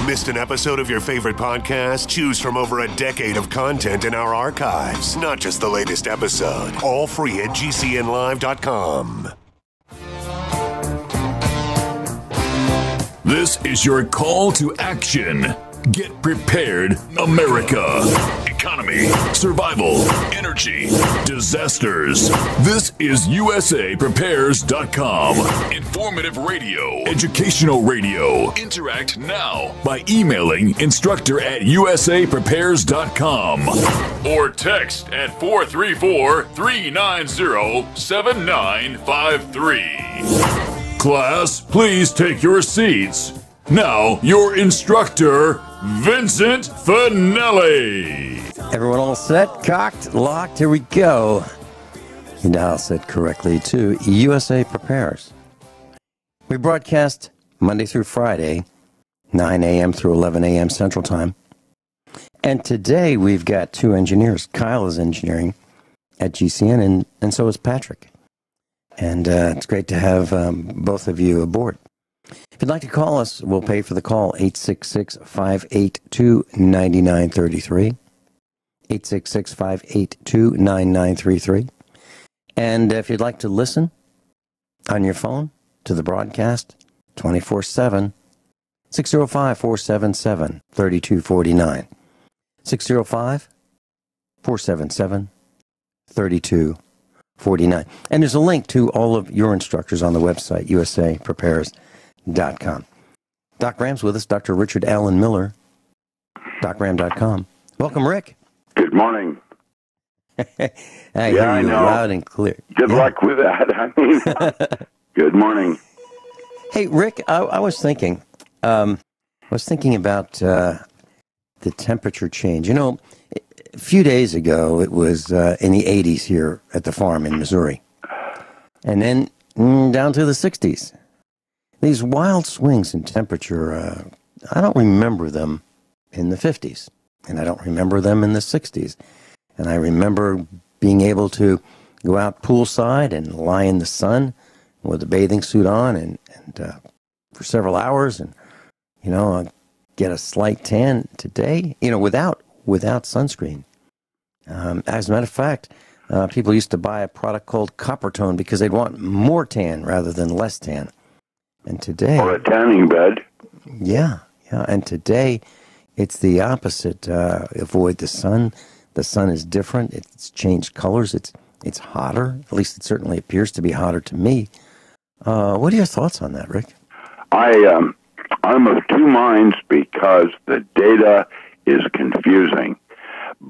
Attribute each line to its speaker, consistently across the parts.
Speaker 1: Missed an episode of your favorite podcast? Choose from over a decade of content in our archives, not just the latest episode. All free at gcnlive.com.
Speaker 2: This is your call to action. Get prepared, America. Economy, survival, energy, disasters. This is USAPrepares.com. Informative radio, educational radio. Interact now by emailing instructor@USAPrepares.com or text at 434-390-7953. Class, please take your seats. Now, your instructor, Vincent Finelli.
Speaker 3: Everyone all set, cocked, locked, here we go. You dial set correctly to USA Prepares. We broadcast Monday through Friday, 9 a.m. through 11 a.m. Central Time. And today we've got two engineers. Kyle is engineering at GCN, and so is Patrick. And it's great to have both of you aboard. If you'd like to call us, we'll pay for the call, 866-582-9933, 866-582-9933. And if you'd like to listen on your phone to the broadcast 24/7, 605-477-3249, 605-477-3249. And there's a link to all of your instructors on the website, usaprepares.com. Doc Ram's with us, Dr. Richard Allen Miller, docram.com. Welcome, Rick.
Speaker 4: Good morning.
Speaker 3: I hear you loud and clear.
Speaker 4: Good luck with that. I mean, good morning.
Speaker 3: Hey, Rick, I was thinking about the temperature change. You know, a few days ago, it was in the 80s here at the farm in Missouri, and then down to the 60s. These wild swings in temperature, I don't remember them in the 50s, and I don't remember them in the 60s. And I remember being able to go out poolside and lie in the sun with a bathing suit on and for several hours and, you know, get a slight tan today, you know, without sunscreen. As a matter of fact, people used to buy a product called Copper Tone because they'd want more tan rather than less tan. And today,
Speaker 4: or a tanning bed.
Speaker 3: Yeah. And today, it's the opposite. Avoid the sun. The sun is different. It's changed colors. It's hotter. At least it certainly appears to be hotter to me. What are your thoughts on that, Rick?
Speaker 4: I'm of two minds because the data is confusing.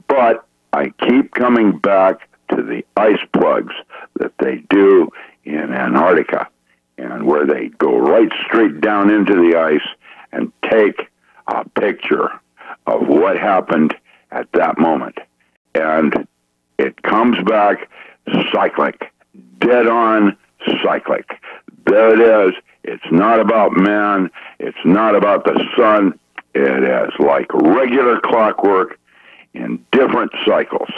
Speaker 4: But I keep coming back to the ice plugs that they do in Antarctica, and where they go right straight down into the ice and take a picture of what happened at that moment. And it comes back cyclic, dead on cyclic. There it is. It's not about man. It's not about the sun. It is like regular clockwork in different cycles.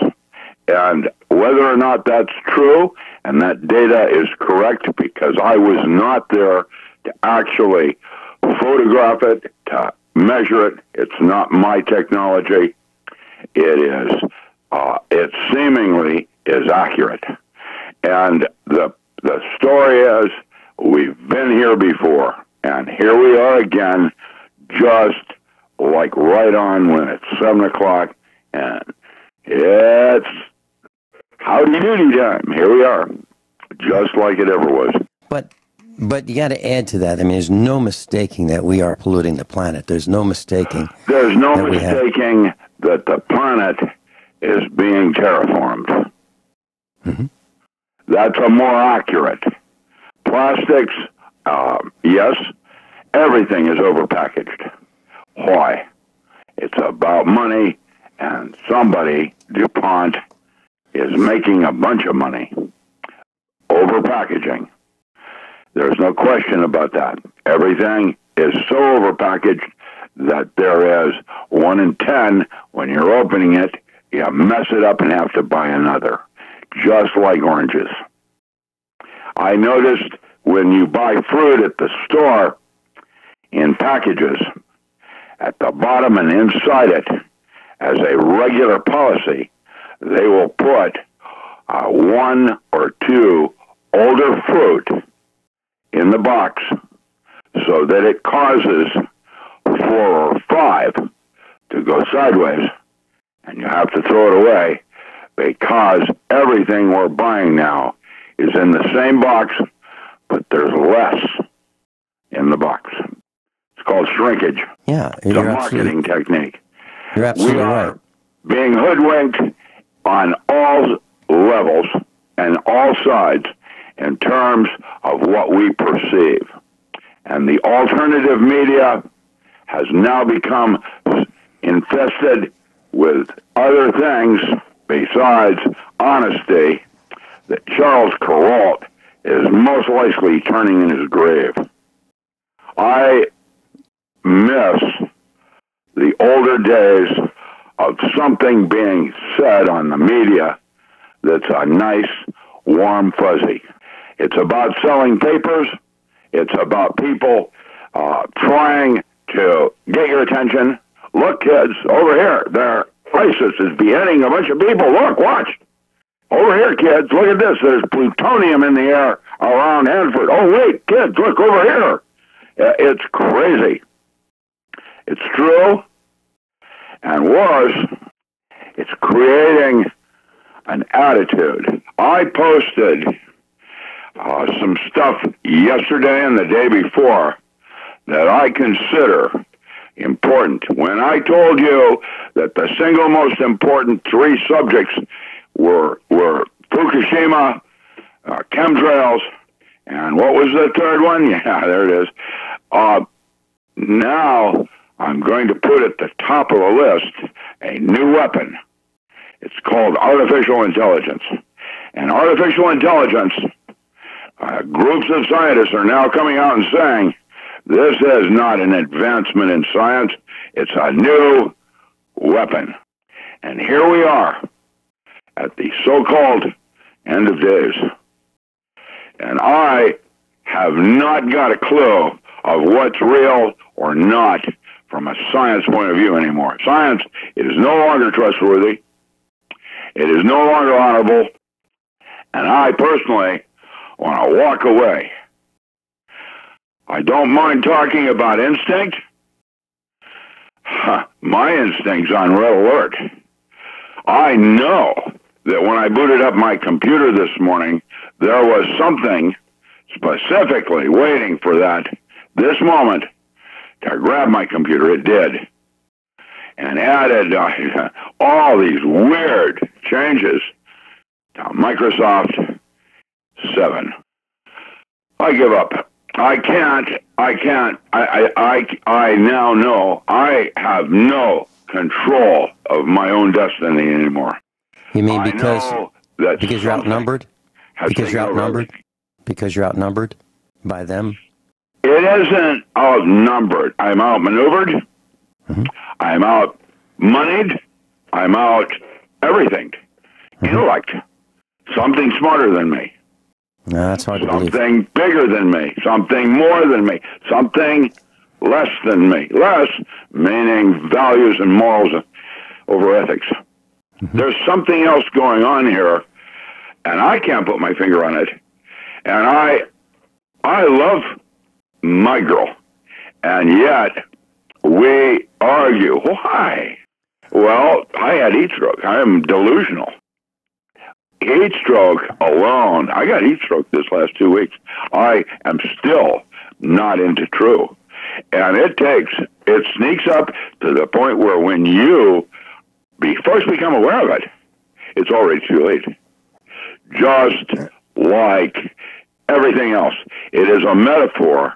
Speaker 4: And whether or not that's true and that data is correct, because I was not there to actually photograph it, to measure it. It's not my technology. It seemingly is accurate. And the story is, we've been here before, and here we are again, just like right on when it's 7 o'clock, and it's howdy-doody time. Here we are, just like it ever was.
Speaker 3: But you got to add to that. I mean, there's no mistaking that we are polluting the planet. There's no mistaking.
Speaker 4: There's no mistaking that the planet is being terraformed.
Speaker 3: Mm-hmm.
Speaker 4: That's a more accurate. Plastics, yes, everything is overpackaged. Why? It's about money, and somebody, DuPont, is making a bunch of money. Overpackaging. There's no question about that. Everything is so overpackaged that there is 1 in 10, when you're opening it, you mess it up and have to buy another. Just like oranges. I noticed when you buy fruit at the store in packages, at the bottom and inside it, as a regular policy, they will put one or two older fruit in the box so that it causes 4 or 5 to go sideways, and you have to throw it away because everything we're buying now is in the same box, but there's less in the box. It's called shrinkage.
Speaker 3: Yeah,
Speaker 4: it's a marketing technique.
Speaker 3: You're absolutely right.
Speaker 4: Being hoodwinked on all levels and all sides in terms of what we perceive. And the alternative media has now become infested with other things besides honesty that Charles Kuralt is most likely turning in his grave. I miss the older days of something being said on the media that's a nice, warm fuzzy. It's about selling papers. It's about people trying to get your attention. Look, kids, over here, ISIS is beheading a bunch of people. Look, watch. Over here, kids, look at this. There's plutonium in the air around Hanford. Oh, wait, kids, look over here. It's crazy. It's true. And worse, it's creating an attitude. I posted some stuff yesterday and the day before that I consider important. When I told you that the single most important 3 subjects were Fukushima, chemtrails, and what was the third one? Yeah, there it is. Now I'm going to put at the top of the list a new weapon. It's called artificial intelligence. And artificial intelligence, groups of scientists are now coming out and saying, this is not an advancement in science, it's a new weapon. And here we are at the so-called end of days. And I have not got a clue of what's real or not from a science point of view anymore. Science is no longer trustworthy. It is no longer honorable. And I personally want to walk away. I don't mind talking about instinct. My instinct's on red alert. I know that when I booted up my computer this morning, there was something specifically waiting for this moment to grab my computer. It did. And added all these weird changes to Microsoft 7. I give up. I now know I have no control of my own destiny anymore.
Speaker 3: You mean because you're outnumbered? Because you're outnumbered? Because you're outnumbered by them?
Speaker 4: It isn't outnumbered. I'm outmaneuvered. Mm-hmm. I'm out-moneyed. I'm out everything. Mm-hmm. Intellect. Something smarter than me.
Speaker 3: No, that's hard to believe.
Speaker 4: Something bigger than me. Something more than me. Something less than me. Less, meaning values and morals over ethics. Mm-hmm. There's something else going on here, and I can't put my finger on it. And I love my girl, and yet we argue. Why? Well, I had heat stroke. I am delusional. Heat stroke alone. I got heat stroke this last 2 weeks. I am still not into true. And it sneaks up to the point where when you first become aware of it, it's already too late. Just like everything else. It is a metaphor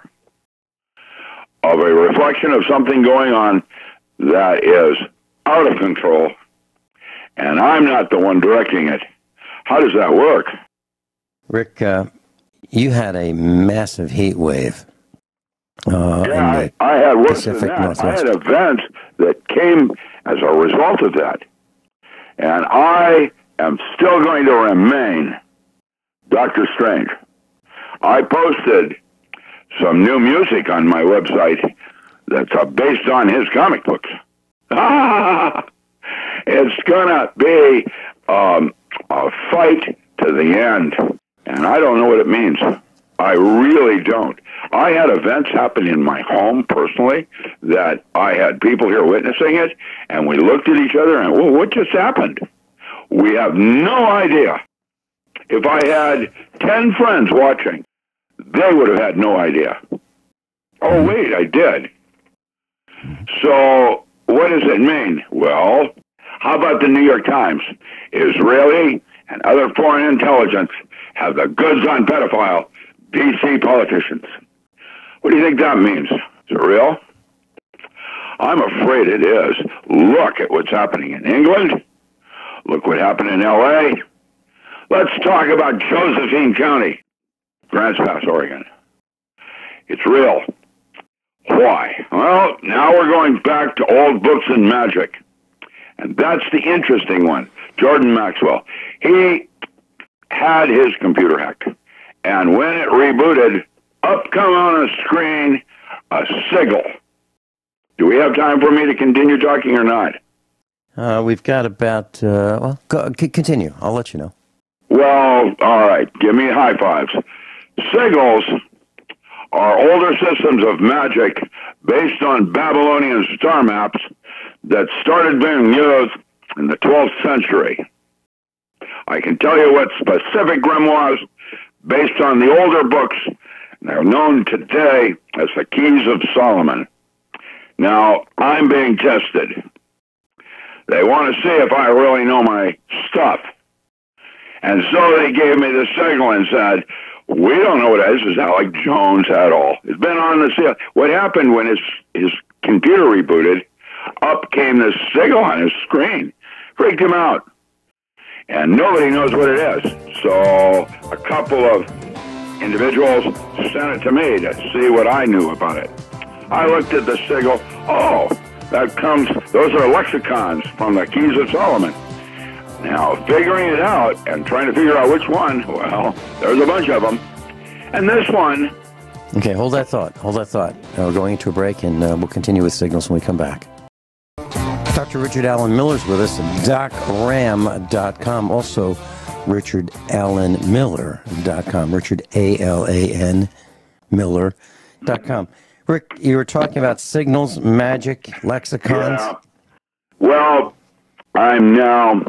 Speaker 4: of a reflection of something going on that is out of control, and I'm not the one directing it. How does that work?
Speaker 3: Rick, you had a massive heat wave.
Speaker 4: I had worse than that. Northwest. I had events that came as a result of that. And I am still going to remain Dr. Strange. I posted some new music on my website that's based on his comic books. It's gonna be a fight to the end, and I don't know what it means. I really don't. I had events happen in my home personally that I had people here witnessing it, and we looked at each other and, well, what just happened? We have no idea. If I had 10 friends watching, they would have had no idea. Oh, wait, I did. So what does it mean? Well, how about the New York Times? Israeli and other foreign intelligence have the goods on pedophile DC politicians. What do you think that means? Is it real? I'm afraid it is. Look at what's happening in England. Look what happened in L.A. Let's talk about Josephine County, Grants Pass, Oregon. It's real. Why? Well, now we're going back to old books and magic. And that's the interesting one. Jordan Maxwell. He had his computer hacked. And when it rebooted, up come on a screen a sigil. Do we have time for me to continue talking or not?
Speaker 3: We've got about, continue. I'll let you know.
Speaker 4: Well, all right. Give me high fives. Sigils are older systems of magic based on Babylonian star maps that started being used in the 12th century. I can tell you what specific grimoires based on the older books, they're known today as the Keys of Solomon. Now, I'm being tested. They want to see if I really know my stuff. And so they gave me the signal and said, we don't know what it is. It's not like Jones at all. It's been on the seal. What happened when his computer rebooted, up came this signal on his screen. Freaked him out. And nobody knows what it is. So a couple of individuals sent it to me to see what I knew about it. I looked at the signal. Oh, those are lexicons from the Keys of Solomon. Now, figuring it out and trying to figure out which one, well, there's a bunch of them. And this one...
Speaker 3: Okay, hold that thought. We're going into a break, and we'll continue with signals when we come back. Dr. Richard Allen Miller's with us at docram.com. Also, richardallenmiller.com. Richard, A-L-A-N, Miller.com. Rick, you were talking about signals, magic, lexicons.
Speaker 4: Yeah. Well, I'm now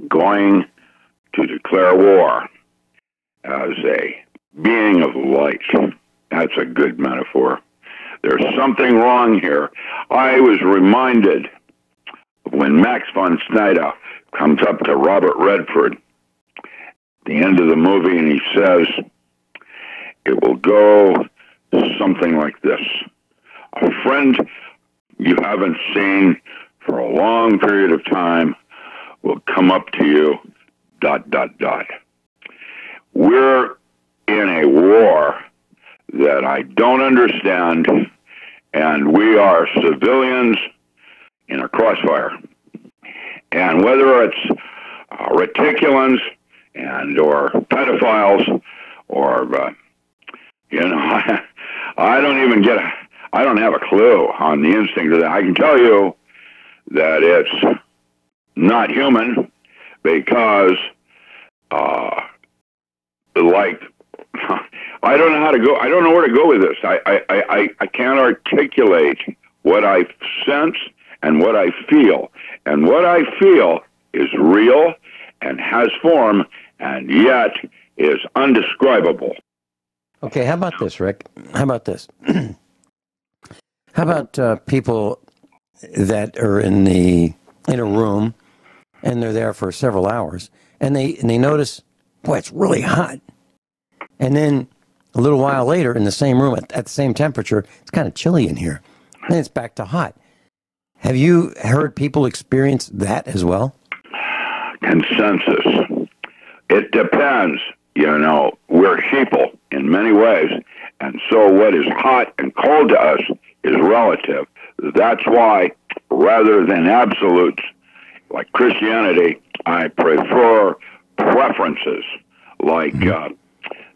Speaker 4: going to declare war as a being of light. That's a good metaphor. There's something wrong here. I was reminded of when Max von Sydow comes up to Robert Redford at the end of the movie and he says, it will go something like this. A friend you haven't seen for a long period of time will come up to you, ... We're in a war that I don't understand, and we are civilians in a crossfire. And whether it's reticulans and or pedophiles or, I don't have a clue on the instinct of that. I can tell you that it's not human because, I don't know how to go. I don't know where to go with this. I can't articulate what I sense and what I feel. And what I feel is real and has form and yet is undescribable.
Speaker 3: Okay, how about this, Rick? How about this? How about people that are in a room and they're there for several hours and they notice, boy, it's really hot. And then a little while later in the same room at the same temperature, it's kind of chilly in here. And it's back to hot. Have you heard people experience that as well?
Speaker 4: Consensus. It depends. We're sheeple in many ways. And so what is hot and cold to us is relative. That's why, rather than absolutes, like Christianity, I prefer preferences. Like,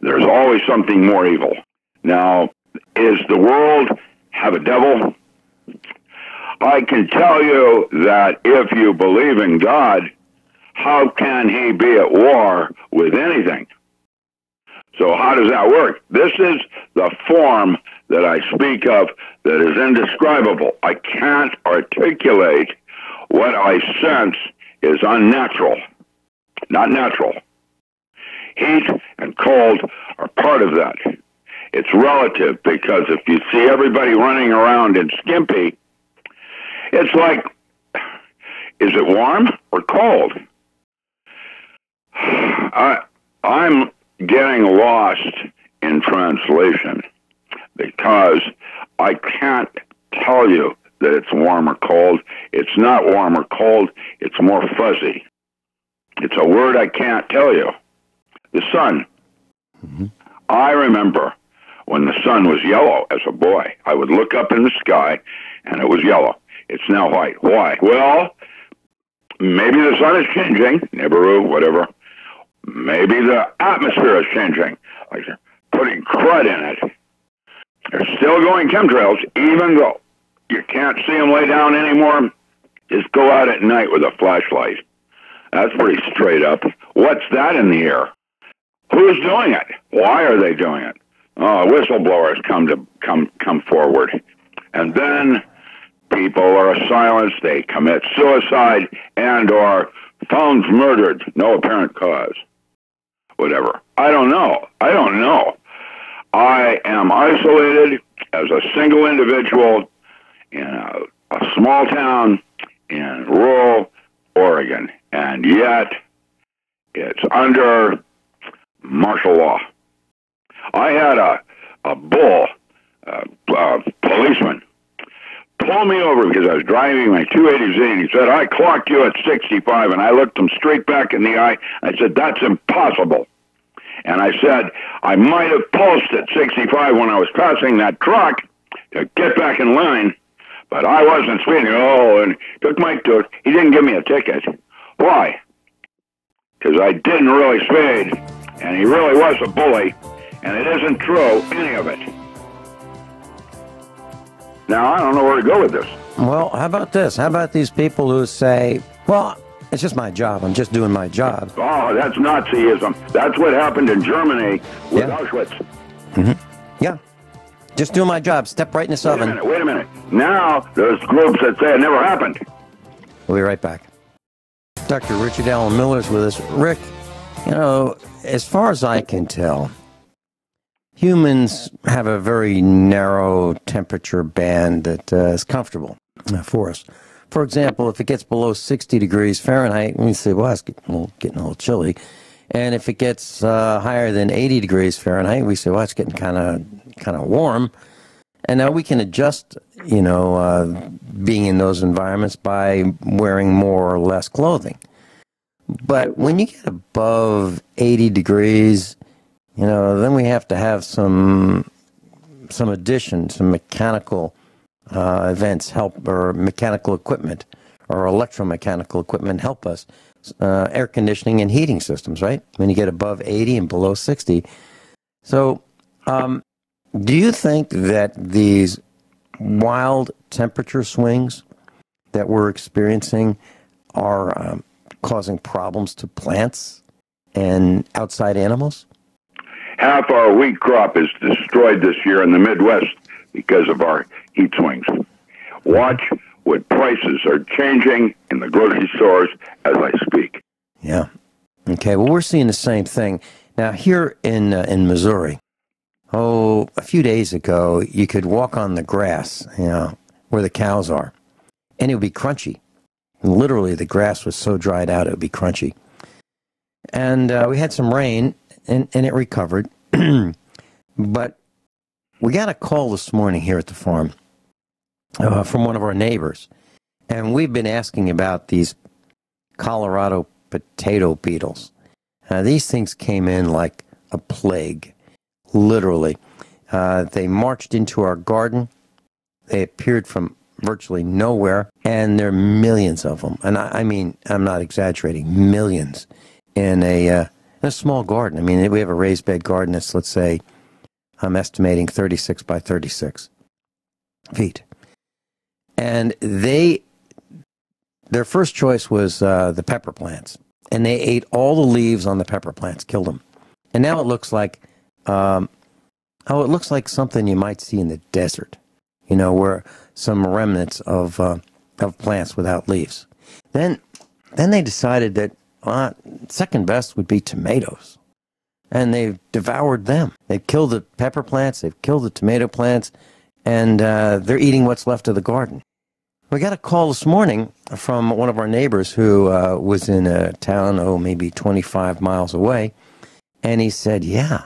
Speaker 4: there's always something more evil. Now, is the world have a devil? I can tell you that if you believe in God, how can he be at war with anything? So how does that work? This is the form that I speak of that is indescribable. I can't articulate what I sense is unnatural, not natural. Heat and cold are part of that. It's relative, because if you see everybody running around in skimpy, it's like, is it warm or cold? I'm getting lost in translation because I can't tell you that it's warm or cold. It's not warm or cold. It's more fuzzy. It's a word I can't tell you. The sun. Mm-hmm. I remember when the sun was yellow as a boy. I would look up in the sky and it was yellow. It's now white. Why? Well, maybe the sun is changing, Nibiru, whatever. Maybe the atmosphere is changing, like they're putting crud in it. They're still going chemtrails, even though you can't see them lay down anymore. Just go out at night with a flashlight. That's pretty straight up. What's that in the air? Who's doing it? Why are they doing it? Oh, whistleblowers come forward. And then people are silenced. They commit suicide and or found murdered. No apparent cause. Whatever. I don't know. I am isolated as a single individual in a small town in rural Oregon. And yet, it's under martial law. I had a bull, policeman, pull me over because I was driving my 280Z, and he said, I clocked you at 65, and I looked him straight back in the eye. I said, that's impossible. And I said, I might have pulsed at 65 when I was passing that truck to get back in line, but I wasn't speeding. Oh, and took my took. He didn't give me a ticket. Why? Because I didn't really speed, and he really was a bully, and it isn't true, any of it. Now, I don't know where to go with this.
Speaker 3: Well, how about this? How about these people who say, well, it's just my job. I'm just doing my job.
Speaker 4: Oh, that's Nazism. That's what happened in Germany with Auschwitz.
Speaker 3: Mm-hmm. Yeah. Just doing my job. Step right in the oven.
Speaker 4: Wait a minute. Now there's groups that say it never happened.
Speaker 3: We'll be right back. Dr. Richard Allen Miller is with us. Rick, you know, as far as I can tell, humans have a very narrow temperature band that is comfortable for us. For example, if it gets below 60 degrees Fahrenheit, we say, well, it's getting a little chilly. And if it gets higher than 80 degrees Fahrenheit, we say, well, it's getting kind of warm. And now we can adjust, being in those environments by wearing more or less clothing. But when you get above 80 degrees, then we have to have some addition, some mechanical events help, or mechanical equipment or electromechanical equipment help us. Air conditioning and heating systems, right? When you get above 80 and below 60. So, do you think that these wild temperature swings that we're experiencing are causing problems to plants and outside animals?
Speaker 4: Half our wheat crop is destroyed this year in the Midwest because of our heat swings. Watch what prices are changing in the grocery stores as I speak.
Speaker 3: Yeah. Okay, well, we're seeing the same thing. Now, here in Missouri, a few days ago, you could walk on the grass, where the cows are, and it would be crunchy. Literally, the grass was so dried out, it would be crunchy. And we had some rain, and it recovered. But we got a call this morning here at the farm from one of our neighbors. And we've been asking about these Colorado potato beetles. These things came in like a plague, literally. They marched into our garden. They appeared from virtually nowhere, and there are millions of them. And I mean, I'm not exaggerating, millions in a small garden. I mean, we have a raised bed garden that's, let's say, I'm estimating 36 by 36. feet. And their first choice was the pepper plants. And they ate all the leaves on the pepper plants, killed them. And now it looks like, it looks like something you might see in the desert, where some remnants of plants without leaves. Then they decided that second best would be tomatoes. And they've devoured them. They've killed the pepper plants, they've killed the tomato plants, and they're eating what's left of the garden. We got a call this morning from one of our neighbors who was in a town, maybe 25 miles away, and he said, yeah,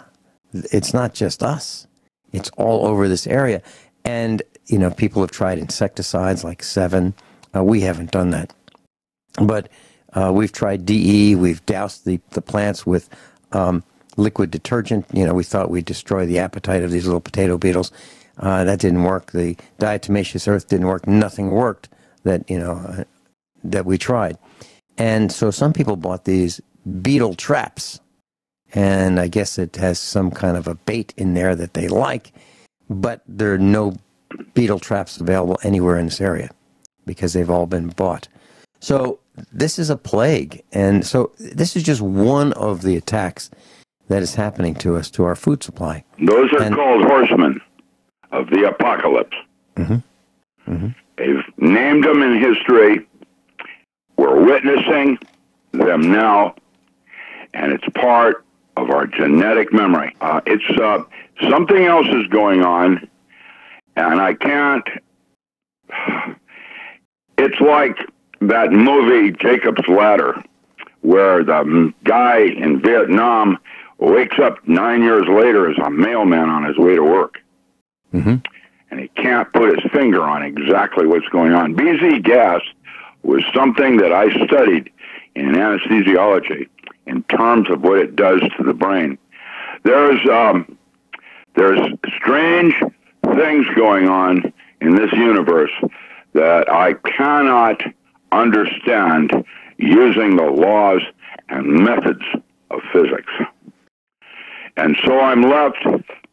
Speaker 3: it's not just us. It's all over this area. And, people have tried insecticides like Sevin. We haven't done that. But we've tried DE. We've doused the plants with liquid detergent. We thought we'd destroy the appetite of these little potato beetles. That didn't work. The diatomaceous earth didn't work. Nothing worked that we tried. And so some people bought these beetle traps. And I guess it has some kind of a bait in there that they like. But there are no beetle traps available anywhere in this area because they've all been bought. So this is a plague. And so this is just one of the attacks that is happening to us, to our food supply.
Speaker 4: Those are called horsemen of the apocalypse.
Speaker 3: Mm-hmm. Mm-hmm.
Speaker 4: They've named them in history. We're witnessing them now, and it's part of our genetic memory. It's something else is going on, and I can't. It's like that movie Jacob's Ladder, where the guy in Vietnam wakes up 9 years later as a mailman on his way to work.
Speaker 3: Mm-hmm.
Speaker 4: And he can't put his finger on exactly what's going on. BZ gas was something that I studied in anesthesiology in terms of what it does to the brain. There's strange things going on in this universe that I cannot understand using the laws and methods of physics. And so I'm left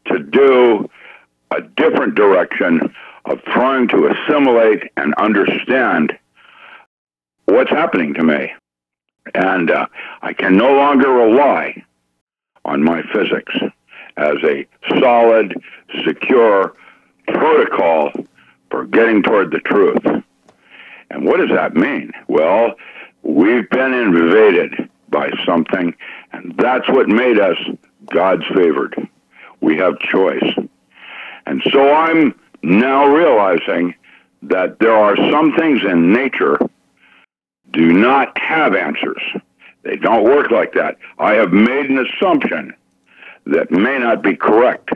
Speaker 4: to do a different direction of trying to assimilate and understand what's happening to me. And I can no longer rely on my physics as a solid, secure protocol for getting toward the truth. And what does that mean? Well, we've been invaded by something, and that's what made us God's favored. We have choice. And so I'm now realizing that there are some things in nature do not have answers. They don't work like that. I have made an assumption that may not be correct,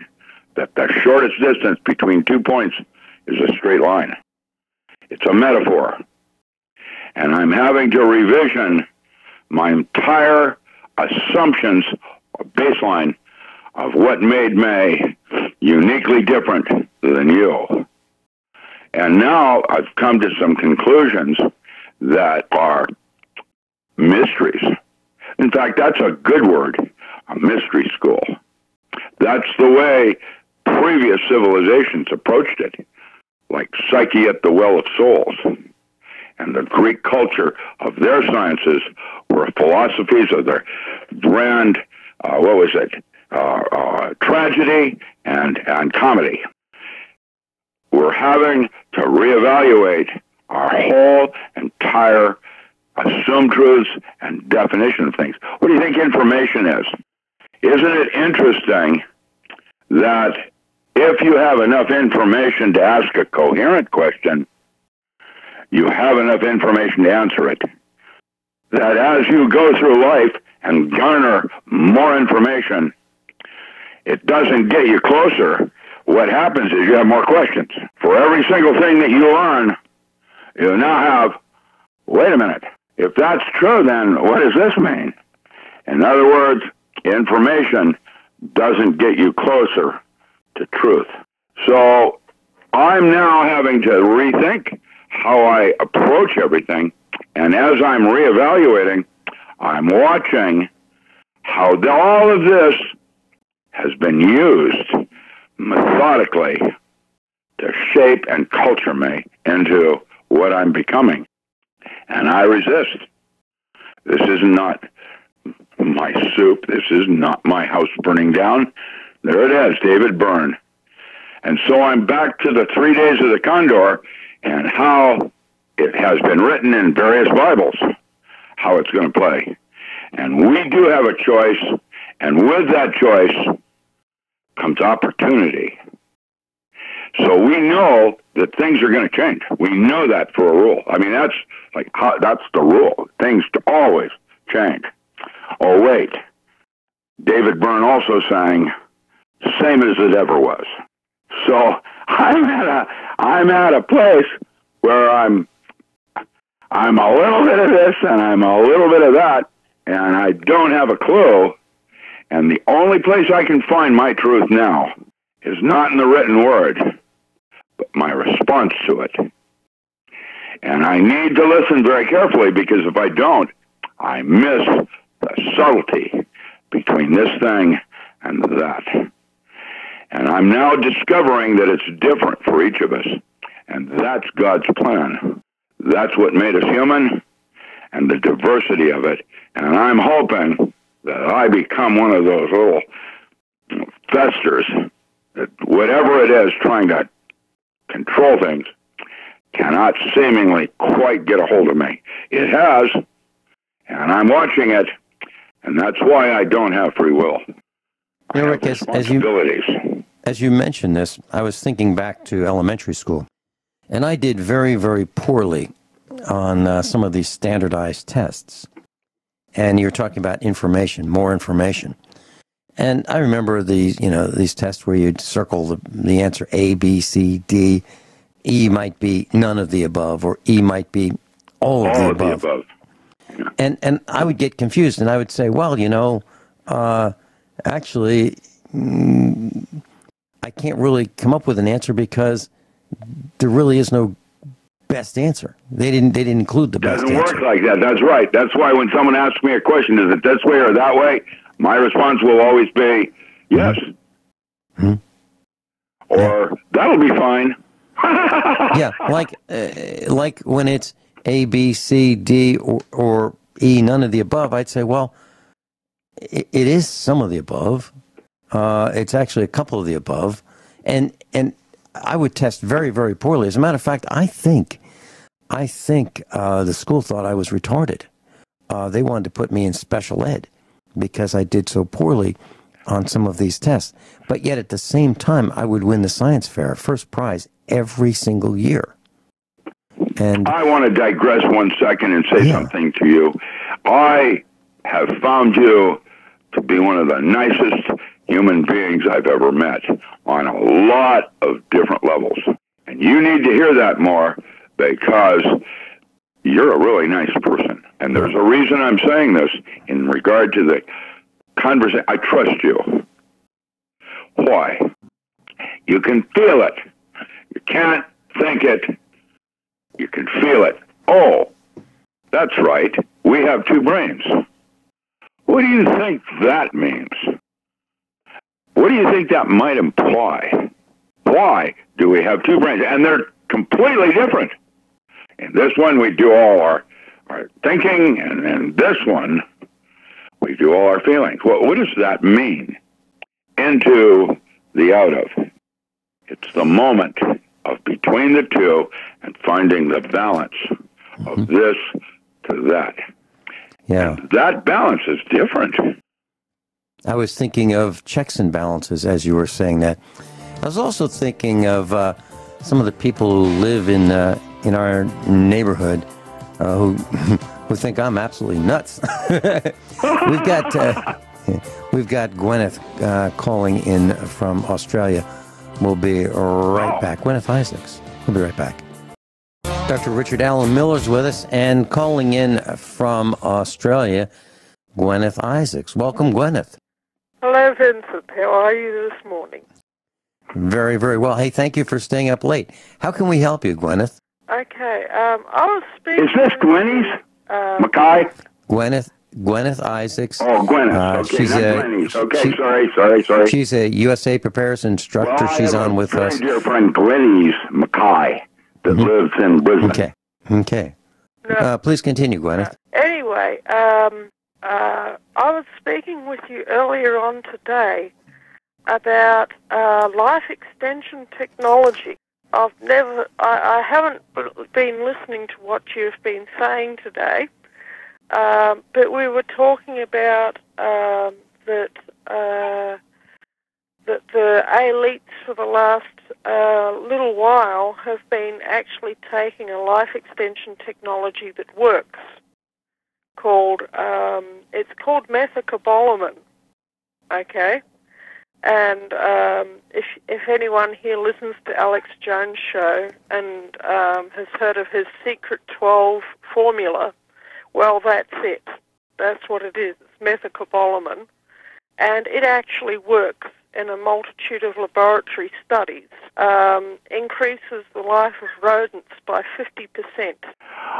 Speaker 4: that the shortest distance between 2 points is a straight line. It's a metaphor. And I'm having to revision my entire assumptions, or baseline, of what made me uniquely different than you. And now I've come to some conclusions that are mysteries. In fact, that's a good word, a mystery school. That's the way previous civilizations approached it, like Psyche at the Well of Souls. And the Greek culture of their sciences were philosophies of their grand, tragedy and comedy. We're having to reevaluate our whole entire assumed truths and definition of things. What do you think information is? Isn't it interesting that if you have enough information to ask a coherent question, you have enough information to answer it? That as you go through life and garner more information, it doesn't get you closer. What happens is you have more questions. For every single thing that you learn, you now have, wait a minute, if that's true, then what does this mean? In other words, information doesn't get you closer to truth. So I'm now having to rethink how I approach everything. And as I'm reevaluating, I'm watching how all of this has been used methodically to shape and culture me into what I'm becoming. And I resist. This is not my soup. This is not my house burning down. There it is, David Byrne. And so I'm back to the 3 days of the Condor and how it has been written in various Bibles, how it's going to play. And we do have a choice, and with that choice comes opportunity. So we know that things are going to change. We know that for a rule. I mean, that's the rule. Things always change. Oh, wait. David Byrne also sang, same as it ever was. So I'm at a place where I'm a little bit of this and I'm a little bit of that, and I don't have a clue. And the only place I can find my truth now is not in the written word, but my response to it. And I need to listen very carefully, because if I don't, I miss the subtlety between this thing and that. And I'm now discovering that it's different for each of us. And that's God's plan. That's what made us human, and the diversity of it. And I'm hoping that I become one of those little festers that whatever it is trying to control things cannot seemingly quite get a hold of me. It has, and I'm watching it, and that's why I don't have free will.
Speaker 3: You know, Rick, as you mentioned this, I was thinking back to elementary school, and I did very, very poorly on some of these standardized tests. And you're talking about information, more information. And I remember these tests where you'd circle the answer A, B, C, D. E might be none of the above, or E might be all of the above. Yeah. And I would get confused, and I would say, well, actually, I can't really come up with an answer because there really is no best answer. They didn't include the best answer.
Speaker 4: It doesn't work like that. That's right. That's why when someone asks me a question, is it this way or that way? My response will always be yes.
Speaker 3: Mm-hmm.
Speaker 4: Or that'll be fine.
Speaker 3: Yeah, like when it's A, B, C, D, or E, none of the above, I'd say, well, it is some of the above. It's actually a couple of the above. And I would test very, very poorly. As a matter of fact, I think the school thought I was retarded. They wanted to put me in special ed because I did so poorly on some of these tests. But yet at the same time, I would win the science fair, first prize, every single year. And
Speaker 4: I want to digress 1 second and say something to you. I have found you to be one of the nicest human beings I've ever met on a lot of different levels. And you need to hear that more, because you're a really nice person. And there's a reason I'm saying this in regard to the conversation. I trust you. Why? You can feel it. You can't think it. You can feel it. Oh, that's right. We have two brains. What do you think that means? What do you think that might imply? Why do we have two brains? And they're completely different. In this one, we do all our thinking, and in this one, we do all our feelings. What does that mean? Into the out of. It's the moment of between the two and finding the balance of this to that.
Speaker 3: Yeah.
Speaker 4: And that balance is different.
Speaker 3: I was thinking of checks and balances as you were saying that. I was also thinking of some of the people who live in our neighborhood who think I'm absolutely nuts. We've got Gwyneth calling in from Australia. We'll be right back. Gwyneth Isaacs. We'll be right back. Dr. Richard Allen Miller's with us, and calling in from Australia, Gwyneth Isaacs. Welcome, Gwyneth.
Speaker 5: Hello, Vincent. How are you this morning?
Speaker 3: Very, very well. Hey, thank you for staying up late. How can we help you, Gwyneth?
Speaker 5: Okay. I was speaking...
Speaker 4: Is this Gwyneth? Mackay?
Speaker 3: Gwyneth Isaacs.
Speaker 4: Oh, Gwyneth. Okay,
Speaker 3: she's
Speaker 4: not Glenny's. Okay, sorry.
Speaker 3: She's a USA Preparedness instructor.
Speaker 4: Well,
Speaker 3: she's on with us.
Speaker 4: My dear friend Glenny's Mackay that lives in Brisbane.
Speaker 3: Okay.
Speaker 5: No.
Speaker 3: Please continue, Gwyneth.
Speaker 5: Anyway, I was speaking with you earlier on today about life extension technology. I haven't been listening to what you've been saying today, but we were talking about that the elites for the last little while have been actually taking a life extension technology that works called methylcobalamin. Okay. And if anyone here listens to Alex Jones' show and has heard of his Secret 12 formula, well, that's it. That's what it is. It's methylcobalamin. And it actually works in a multitude of laboratory studies. Increases the life of rodents by 50%.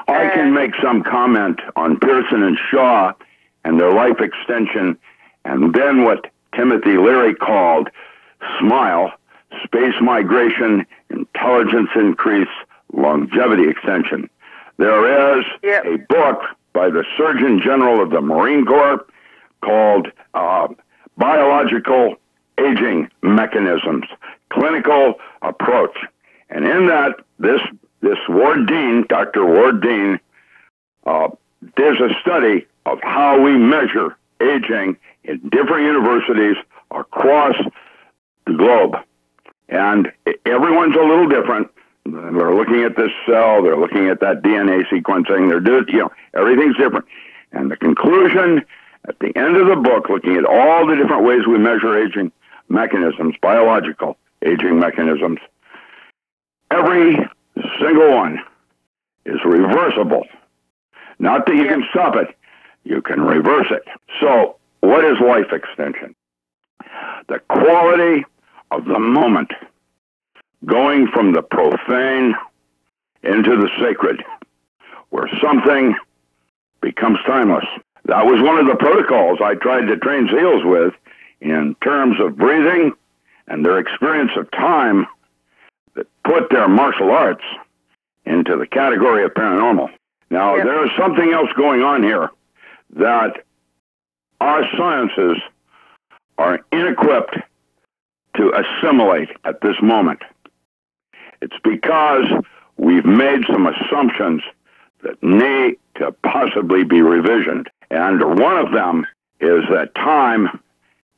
Speaker 4: I can make some comment on Pearson and Shaw and their life extension, and then what Timothy Leary called SMILE, Space Migration, Intelligence Increase, Longevity Extension. There is a book by the Surgeon General of the Marine Corps called Biological Aging Mechanisms, Clinical Approach. And in that, this Ward Dean, Dr. Ward Dean, there's a study of how we measure aging in different universities across the globe. And everyone's a little different. They're looking at this cell, they're looking at that DNA sequencing, they're doing, everything's different. And the conclusion at the end of the book, looking at all the different ways we measure aging mechanisms, biological aging mechanisms, every single one is reversible. Not that you can stop it, you can reverse it. So, what is life extension? The quality of the moment, going from the profane into the sacred, where something becomes timeless. That was one of the protocols I tried to train SEALs with in terms of breathing and their experience of time that put their martial arts into the category of paranormal. Now, there is something else going on here that our sciences are inequipped to assimilate at this moment. It's because we've made some assumptions that need to possibly be revisioned. And one of them is that time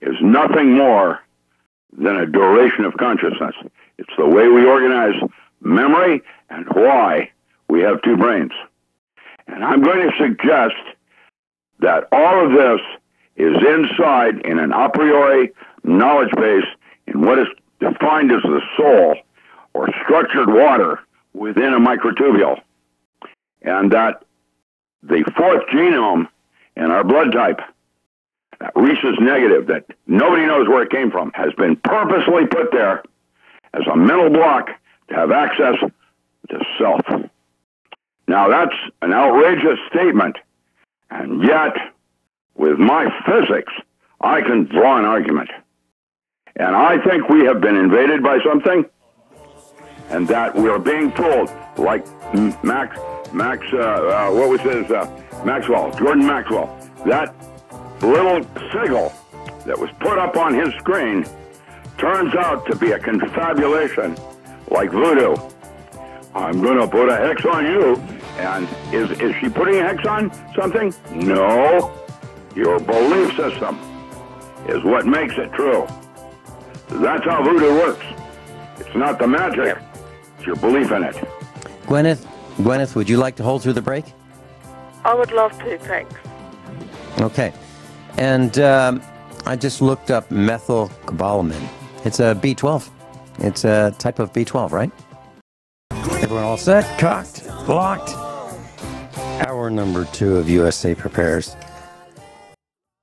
Speaker 4: is nothing more than a duration of consciousness. It's the way we organize memory and why we have two brains. And I'm going to suggest that all of this is inside in an a priori knowledge base in what is defined as the soul, or structured water within a microtubule. And that the fourth genome in our blood type, that rhesus negative, that nobody knows where it came from, has been purposely put there as a mental block to have access to self. Now, that's an outrageous statement, and yet, with my physics, I can draw an argument. And I think we have been invaded by something, and that we're being told, like Jordan Maxwell, that little sigil that was put up on his screen turns out to be a confabulation like voodoo. I'm going to put a hex on you. And is she putting a hex on something? No. Your belief system is what makes it true. That's how voodoo works. It's not the magic. It's your belief in it.
Speaker 3: Gwyneth, would you like to hold through the break?
Speaker 5: I would love to, thanks.
Speaker 3: Okay. And I just looked up methylcobalamin. It's a B12. It's a type of B12, right? Everyone all set? Cocked? Locked? Hour number 2 of USA Prepares.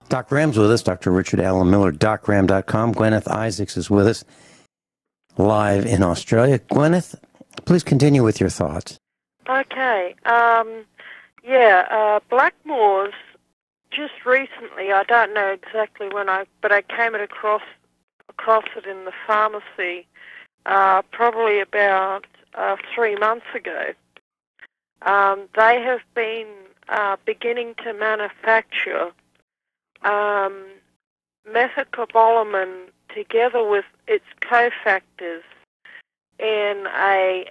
Speaker 3: Dr. Ram's with us, Dr. Richard Allen Miller, docram.com. Gwyneth Isaacs is with us live in Australia. Gwyneth, please continue with your thoughts.
Speaker 5: Okay. Blackmore's just recently, I don't know exactly when but I came across it in the pharmacy probably about 3 months ago. They have been beginning to manufacture methylcobalamin together with its cofactors in a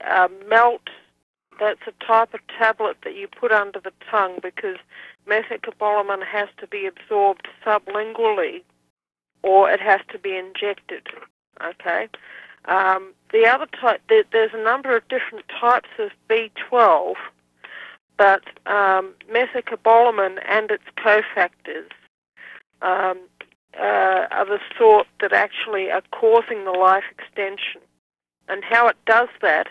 Speaker 5: melt. That's a type of tablet that you put under the tongue because methylcobalamin has to be absorbed sublingually or it has to be injected. Okay. The other type, there's a number of different types of B12, but methylcobalamin and its cofactors are the sort that actually are causing the life extension. And how it does that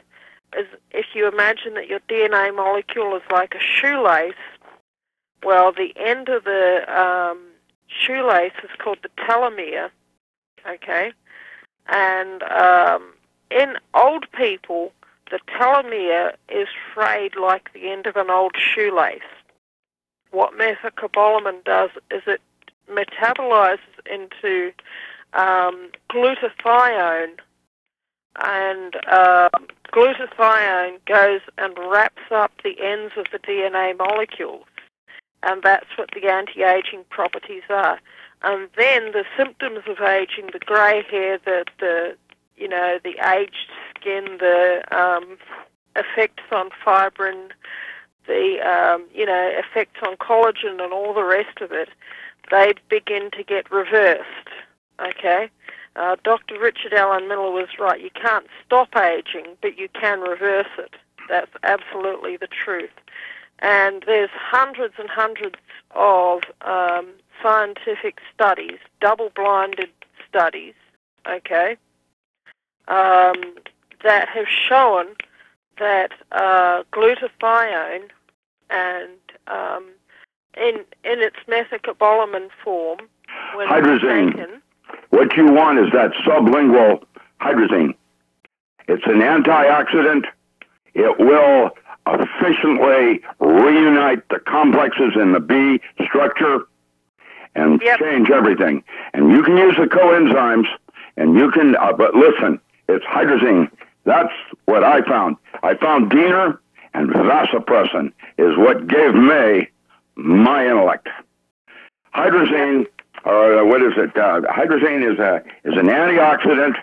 Speaker 5: is if you imagine that your DNA molecule is like a shoelace, well, the end of the shoelace is called the telomere, okay? And in old people, the telomere is frayed like the end of an old shoelace. What methylcobalamin does is it metabolizes into glutathione, and glutathione goes and wraps up the ends of the DNA molecules, and that's what the anti-aging properties are. And then the symptoms of aging, the grey hair, the aged skin, the effects on fibrin, the effects on collagen and all the rest of it, they begin to get reversed. Okay, Dr. Richard Allen Miller was right. You can't stop aging, but you can reverse it. That's absolutely the truth. And there's hundreds and hundreds of scientific studies, double-blinded studies, okay, that have shown that glutathione and in its methylcobalamin form, when
Speaker 4: hydrazine.
Speaker 5: taken,
Speaker 4: what you want is that sublingual hydrazine. It's an antioxidant. It will efficiently reunite the complexes in the B structure and change everything. And you can use the coenzymes, and you can, but listen, it's hydrazine. That's what I found. I found Diener and vasopressin is what gave me my intellect. Hydrazine, what is it? Hydrazine is an antioxidant,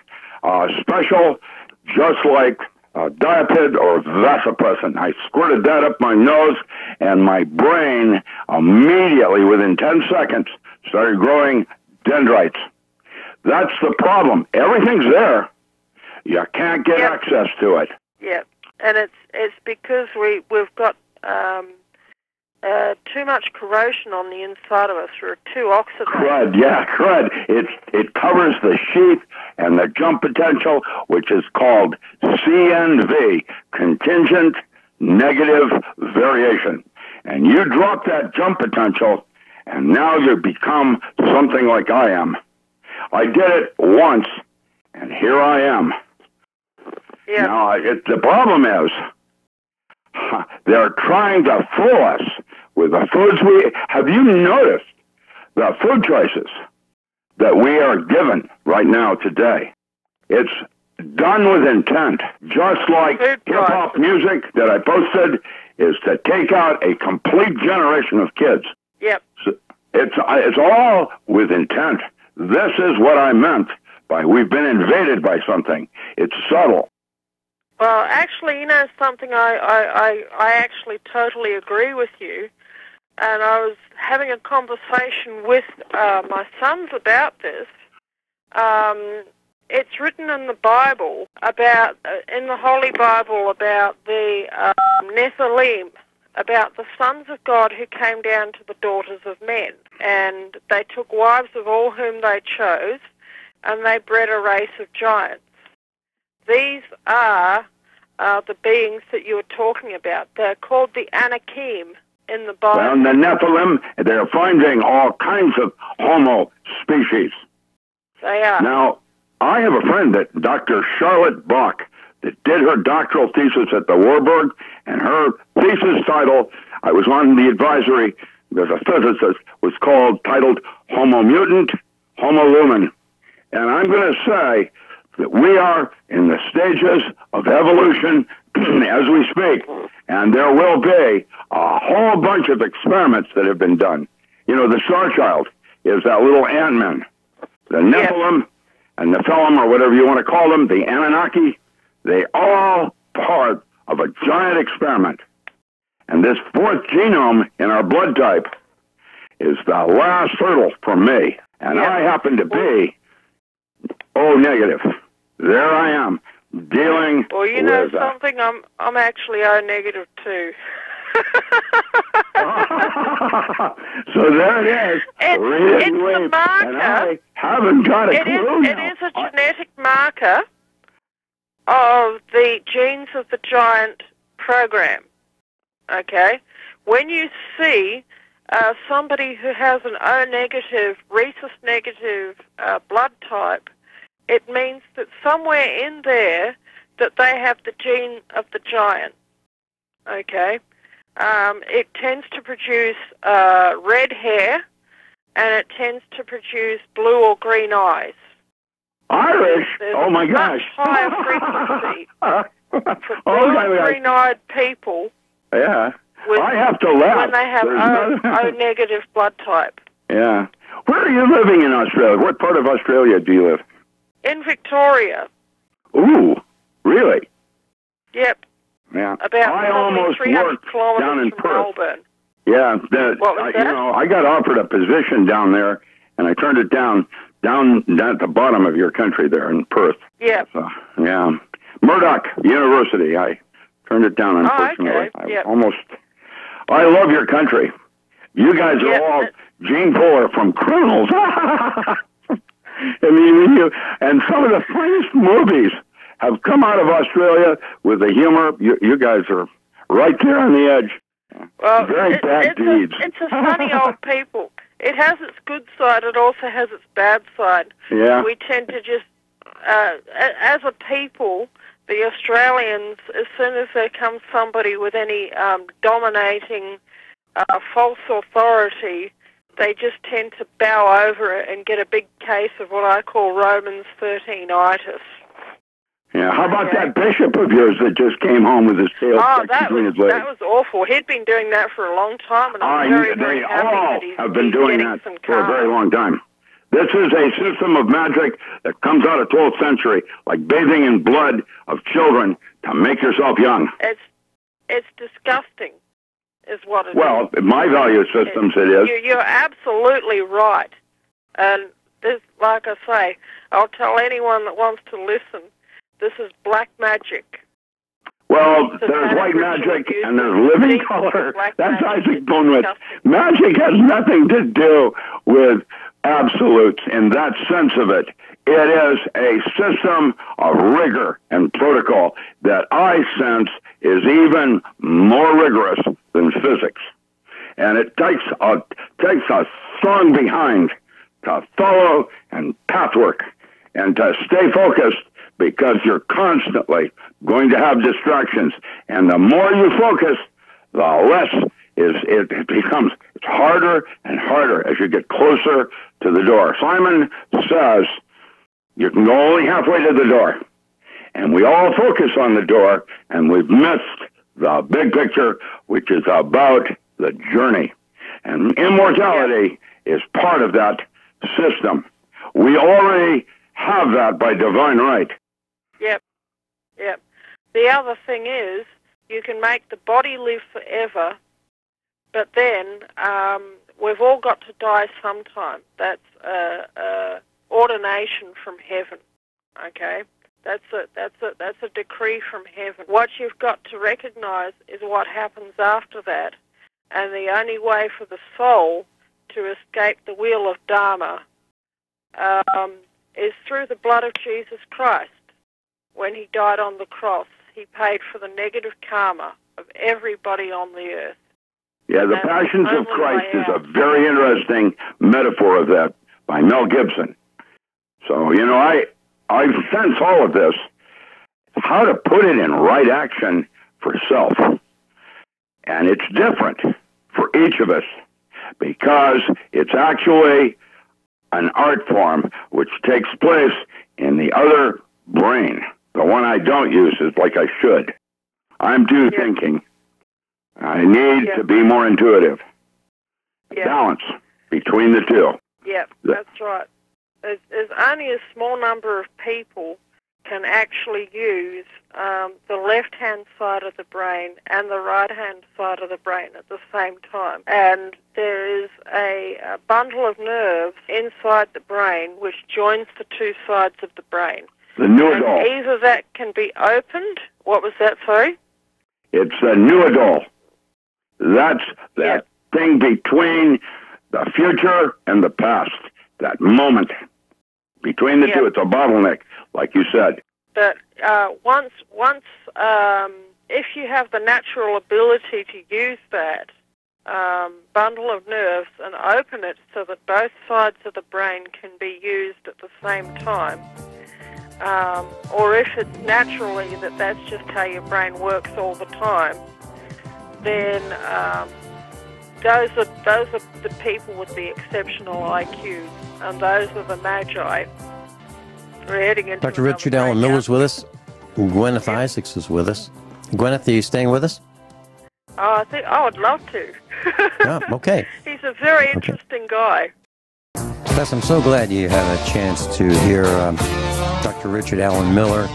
Speaker 4: special, just like diapid or vasopressin. I squirted that up my nose, and my brain immediately, within 10 seconds, started growing dendrites. That's the problem. Everything's there. You can't get access to it.
Speaker 5: Yeah, and it's because we've got too much corrosion on the inside of us. We're too oxidated.
Speaker 4: Crud. It covers the sheath and the jump potential, which is called CNV, contingent negative variation. And you drop that jump potential, and now you become something like I am. I did it once, and here I am.
Speaker 5: Yeah.
Speaker 4: Now, the problem is, they're trying to fool us with the foods we... Have you noticed the food choices that we are given right now today? It's done with intent. Just like hip-hop music that I posted is to take out a complete generation of kids.
Speaker 5: Yep.
Speaker 4: So it's all with intent. This is what I meant by we've been invaded by something. It's subtle.
Speaker 5: Well, actually, you know something, I actually totally agree with you. And I was having a conversation with my sons about this. It's written in the Bible about, in the Holy Bible, about the Nephilim, about the sons of God who came down to the daughters of men. And they took wives of all whom they chose, and they bred a race of giants. These are the beings that you were talking about. They're called the Anakim in the Bible.
Speaker 4: Well, in the Nephilim, they're finding all kinds of Homo species.
Speaker 5: They are.
Speaker 4: Now, I have a friend, that Dr. Charlotte Bach, that did her doctoral thesis at the Warburg, and her thesis title, I was on the advisory There's a physicist was titled Homo Mutant, Homo Lumen. And I'm going to say that we are in the stages of evolution as we speak. And there will be a whole bunch of experiments that have been done. You know, the Star Child is that little Ant-Man. The Nephilim and Nephilim, or whatever you want to call them, the Anunnaki, they all part of a giant experiment. And this fourth genome in our blood type is the last hurdle for me. And I happen to be O negative. There I am, dealing
Speaker 5: Well, you know something? I'm actually O negative too.
Speaker 4: So there it is.
Speaker 5: It's a marker.
Speaker 4: And I haven't got a clue
Speaker 5: It is a genetic marker of the genes of the giant program. Okay? When you see somebody who has an O negative, rhesus negative blood type, it means that somewhere in there that they have the gene of the giant. Okay? It tends to produce red hair, and it tends to produce blue or green eyes.
Speaker 4: Irish? Oh my
Speaker 5: gosh. Much higher frequency for blue and green-eyed people.
Speaker 4: Yeah. I have to laugh.
Speaker 5: When they have O negative blood type.
Speaker 4: Yeah. Where are you living in Australia? What part of Australia do you live?
Speaker 5: In Victoria.
Speaker 4: Ooh, really?
Speaker 5: Yep.
Speaker 4: Yeah.
Speaker 5: About
Speaker 4: almost
Speaker 5: 300 kilometers
Speaker 4: down in
Speaker 5: from
Speaker 4: Perth.
Speaker 5: Melbourne.
Speaker 4: Yeah.
Speaker 5: What was that?
Speaker 4: You know, I got offered a position down there, and I turned it down at the bottom of your country there in Perth.
Speaker 5: Yep.
Speaker 4: So, yeah. Murdoch University. I turned it down, unfortunately.
Speaker 5: Okay. Yep.
Speaker 4: I love your country. You guys are all Gene Fuller from Criminals. I mean, and some of the funniest movies have come out of Australia with the humor. You guys are right there on the edge.
Speaker 5: Well,
Speaker 4: very bad deeds.
Speaker 5: It's a funny old people. It has its good side. It also has its bad side.
Speaker 4: Yeah.
Speaker 5: We tend to just, as a people, the Australians, as soon as there comes somebody with any dominating false authority, they just tend to bow over it and get a big case of what I call Romans 13-itis.
Speaker 4: Yeah, how about that bishop of yours that just came home with his tail between his legs?
Speaker 5: That was awful. He'd been doing that for a long time, and I'm very happy that he's
Speaker 4: have been doing that
Speaker 5: some
Speaker 4: for a very long time. This is a system of magic that comes out of 12th century, like bathing in blood of children to make yourself young.
Speaker 5: It's disgusting, is what it is.
Speaker 4: Well, in my value systems, it is.
Speaker 5: You're absolutely right. And this, like I say, I'll tell anyone that wants to listen, this is black magic.
Speaker 4: Well, there's white magic and there's living color. That's Isaac Bonewitz. Magic has nothing to do with absolutes in that sense of it. It is a system of rigor and protocol that I sense is even more rigorous than physics. And it takes a strong behind to follow and pathwork and to stay focused, because you're constantly going to have distractions. And the more you focus, the less it becomes. It's harder and harder as you get closer to the door. Simon says you can go only halfway to the door. And we all focus on the door, and we've missed the big picture, which is about the journey. And immortality is part of that system. We already have that by divine right.
Speaker 5: Yep. The other thing is, you can make the body live forever, but then we've all got to die sometime. That's ordination from heaven. Okay, that's a decree from heaven. What you've got to recognize is what happens after that, and the only way for the soul to escape the wheel of Dharma is through the blood of Jesus Christ. When he died on the cross, he paid for the negative karma of everybody on the earth.
Speaker 4: Yeah, the Passions of Christ is a very interesting metaphor of that by Mel Gibson. So, you know, I sense all of this. How to put it in right action for self. And it's different for each of us. because it's actually an art form which takes place in the other brain. The one I don't use is like I should. I'm too thinking. I need to be more intuitive. Balance between the two.
Speaker 5: Yep, that's right. There's only a small number of people can actually use the left-hand side of the brain and the right-hand side of the brain at the same time. And there is a bundle of nerves inside the brain which joins the two sides of the brain.
Speaker 4: The nuadol.
Speaker 5: Either that can be opened. What was that, sorry?
Speaker 4: It's a nuadol. That's that thing between the future and the past. That moment between the two. It's a bottleneck, like you said.
Speaker 5: But once, if you have the natural ability to use that bundle of nerves and open it so that both sides of the brain can be used at the same time, or if it's naturally that's just how your brain works all the time, then those are the people with the exceptional IQ, and those are the magi. We're heading into
Speaker 3: Dr. Richard Allen Miller's with us. Gwyneth Isaacs is with us. Gwyneth, are you staying with us?
Speaker 5: I think I would love to.
Speaker 3: Oh, okay.
Speaker 5: He's a very interesting guy.
Speaker 3: Bess, I'm so glad you had a chance to hear Dr. Richard Allen Miller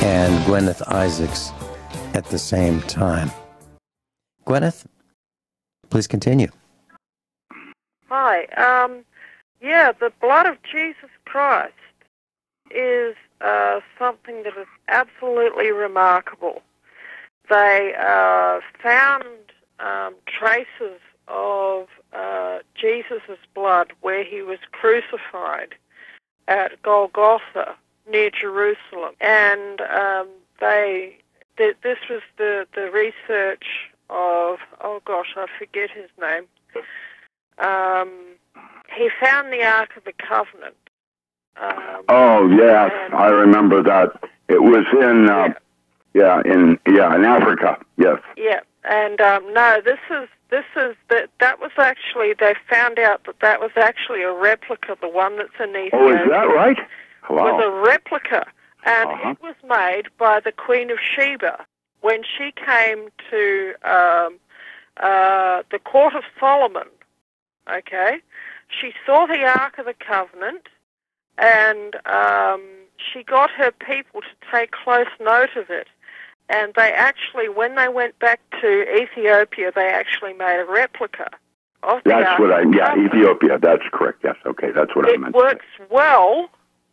Speaker 3: and Gwyneth Isaacs at the same time. Gwyneth, please continue.
Speaker 5: Hi. The blood of Jesus Christ is something that is absolutely remarkable. They found traces of Jesus' blood where he was crucified at Golgotha near Jerusalem. And this was the research of, I forget his name. He found the Ark of the Covenant.
Speaker 4: I remember that. It was in Africa. Yes. Yeah,
Speaker 5: and that was actually, they found out that was actually a replica. The one that's in Ethiopia.
Speaker 4: Oh, is that right? Wow.
Speaker 5: Was a replica, and it was made by the Queen of Sheba when she came to the court of Solomon. Okay, she saw the Ark of the Covenant. And she got her people to take close note of it. And they actually, when they went back to Ethiopia, they actually made a replica of the Ark.
Speaker 4: Ethiopia, that's correct. Yes, okay, that's what I meant.
Speaker 5: It works well,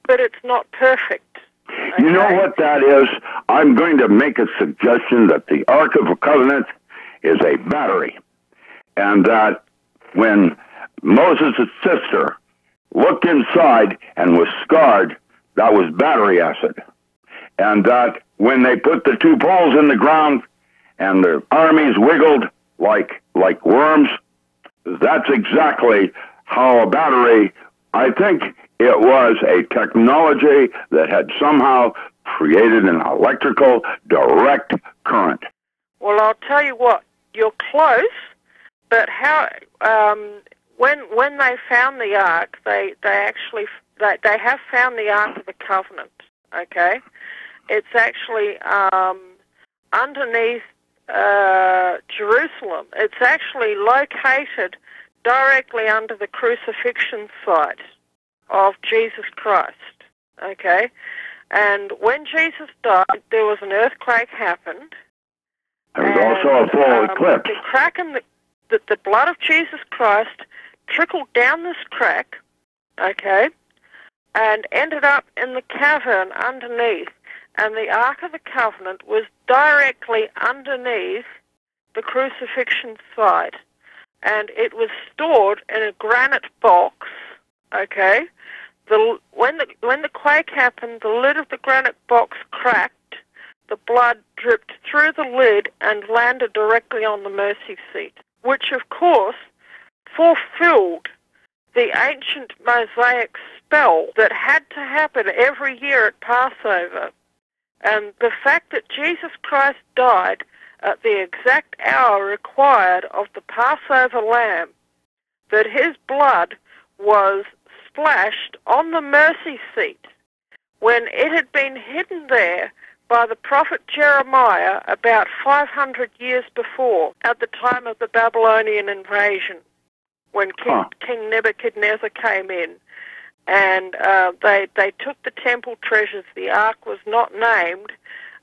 Speaker 5: but it's not perfect. Okay?
Speaker 4: You know what that is? I'm going to make a suggestion that the Ark of the Covenant is a battery. And that when Moses' sister looked inside and was scarred, that was battery acid. And that when they put the two poles in the ground and the armies wiggled like worms, that's exactly how a battery, I think it was a technology that had somehow created an electrical direct current.
Speaker 5: Well, I'll tell you what, you're close, but how... When they found the Ark, they have found the Ark of the Covenant. Okay, it's actually underneath Jerusalem. It's actually located directly under the crucifixion site of Jesus Christ. Okay, and when Jesus died, there was an earthquake happened.
Speaker 4: There was also a full eclipse.
Speaker 5: The crack in the blood of Jesus Christ trickled down this crack, okay, and ended up in the cavern underneath. And the Ark of the Covenant was directly underneath the crucifixion site. And it was stored in a granite box, okay. When the quake happened, the lid of the granite box cracked, the blood dripped through the lid and landed directly on the mercy seat, which, of course, fulfilled the ancient Mosaic spell that had to happen every year at Passover. And the fact that Jesus Christ died at the exact hour required of the Passover lamb that his blood was splashed on the mercy seat when it had been hidden there by the prophet Jeremiah about 500 years before, at the time of the Babylonian invasion, when King Nebuchadnezzar came in. And they took the temple treasures. The ark was not named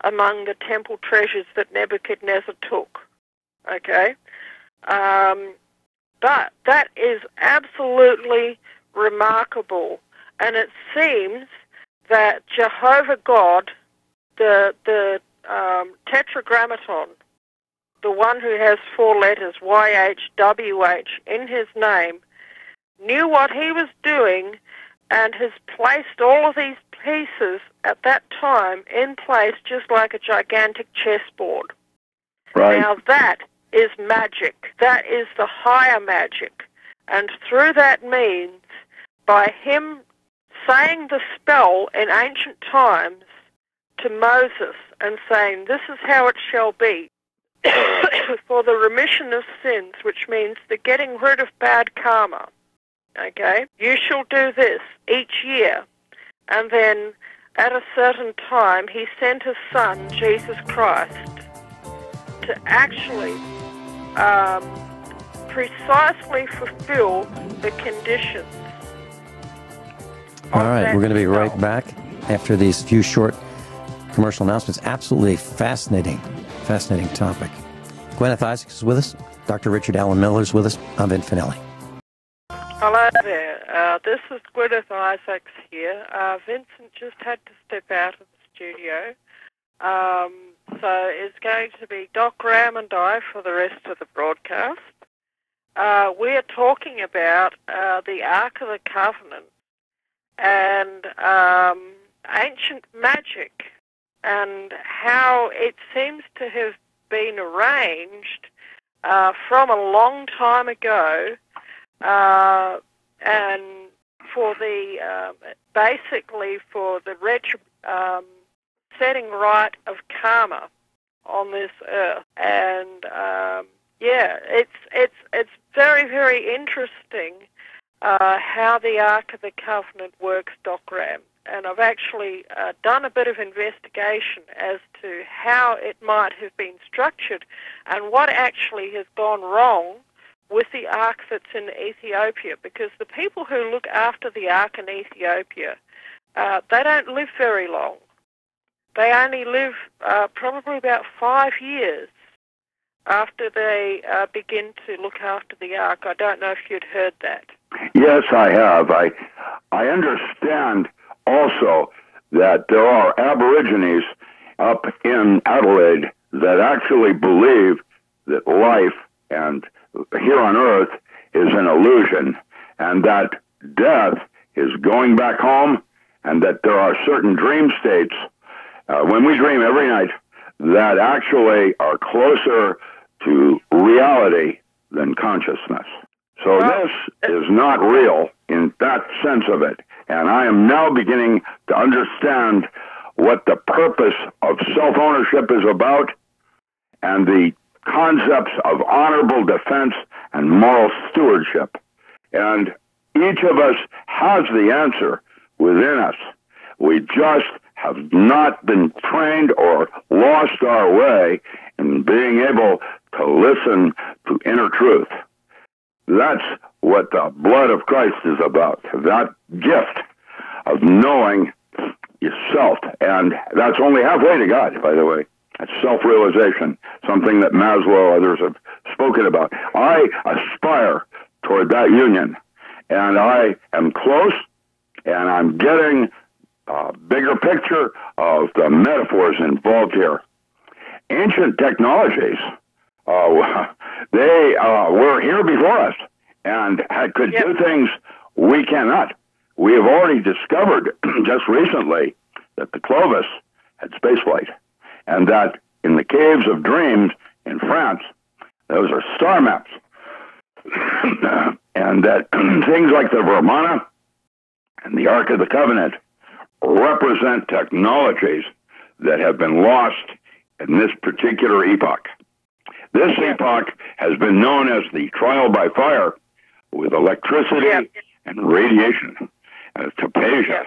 Speaker 5: among the temple treasures that Nebuchadnezzar took. Okay? But that is absolutely remarkable. And it seems that Jehovah God, the Tetragrammaton, the one who has 4 letters, YHWH, in his name, knew what he was doing and has placed all of these pieces at that time in place just like a gigantic chessboard.
Speaker 4: Right.
Speaker 5: Now that is magic. That is the higher magic. And through that means, by him saying the spell in ancient times to Moses and saying, this is how it shall be, for the remission of sins, which means the getting rid of bad karma, okay? You shall do this each year. And then at a certain time, he sent his son, Jesus Christ, to actually precisely fulfill the conditions.
Speaker 3: All right, we're going to be right back after these few short commercial announcements. Absolutely fascinating topic. Gwyneth Isaacs is with us. Dr. Richard Allen Miller is with us. I'm Vin Finelli.
Speaker 5: Hello there. This is Gwyneth Isaacs here. Vincent just had to step out of the studio. So it's going to be Doc Ram and I for the rest of the broadcast. We are talking about the Ark of the Covenant and ancient magic and how it seems to have been arranged from a long time ago, and for the basically for the setting right of karma on this earth. And yeah, it's very, very interesting how the Ark of the Covenant works, Doc Ram. And I've actually done a bit of investigation as to how it might have been structured and what actually has gone wrong with the Ark that's in Ethiopia, because the people who look after the Ark in Ethiopia, they don't live very long. They only live probably about 5 years after they begin to look after the Ark. I don't know if you'd heard that.
Speaker 4: Yes, I have. I understand also that there are Aborigines up in Adelaide that actually believe that life and here on Earth is an illusion, and that death is going back home, and that there are certain dream states when we dream every night that actually are closer to reality than consciousness. So this is not real in that sense of it. And I am now beginning to understand what the purpose of self-ownership is about and the concepts of honorable defense and moral stewardship. And each of us has the answer within us. We just have not been trained or lost our way in being able to listen to inner truth. That's what the blood of Christ is about, that gift of knowing yourself. And that's only halfway to God, by the way. That's self-realization, something that Maslow and others have spoken about. I aspire toward that union, and I am close, and I'm getting a bigger picture of the metaphors involved here. Ancient technologies, they were here before us and could do things we cannot. We have already discovered just recently that the Clovis had spaceflight, and that in the caves of dreams in France, those are star maps, and that things like the Vermana and the Ark of the Covenant represent technologies that have been lost in this particular epoch. This epoch has been known as the trial by fire, with electricity and radiation. Tapesia.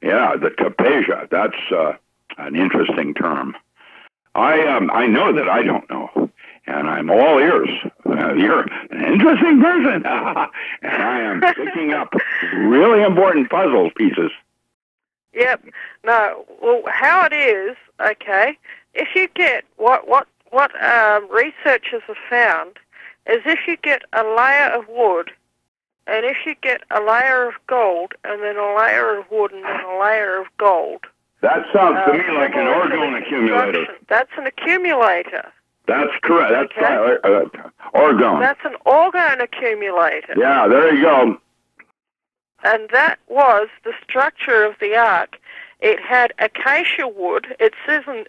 Speaker 4: Yeah, the tapesia. That's an interesting term. I know that I don't know, and I'm all ears. You're an interesting person, and I am picking up really important puzzle pieces.
Speaker 5: Yep. No. Well, how it is, okay, if you get what researchers have found is if you get a layer of wood, and if you get a layer of gold, and then a layer of wood, and then a layer of gold.
Speaker 4: That sounds to me like an orgone accumulator.
Speaker 5: That's an accumulator.
Speaker 4: That's correct.
Speaker 5: Okay.
Speaker 4: That's orgone.
Speaker 5: That's an orgone accumulator.
Speaker 4: Yeah, there you go.
Speaker 5: And that was the structure of the ark. It had acacia wood. It says in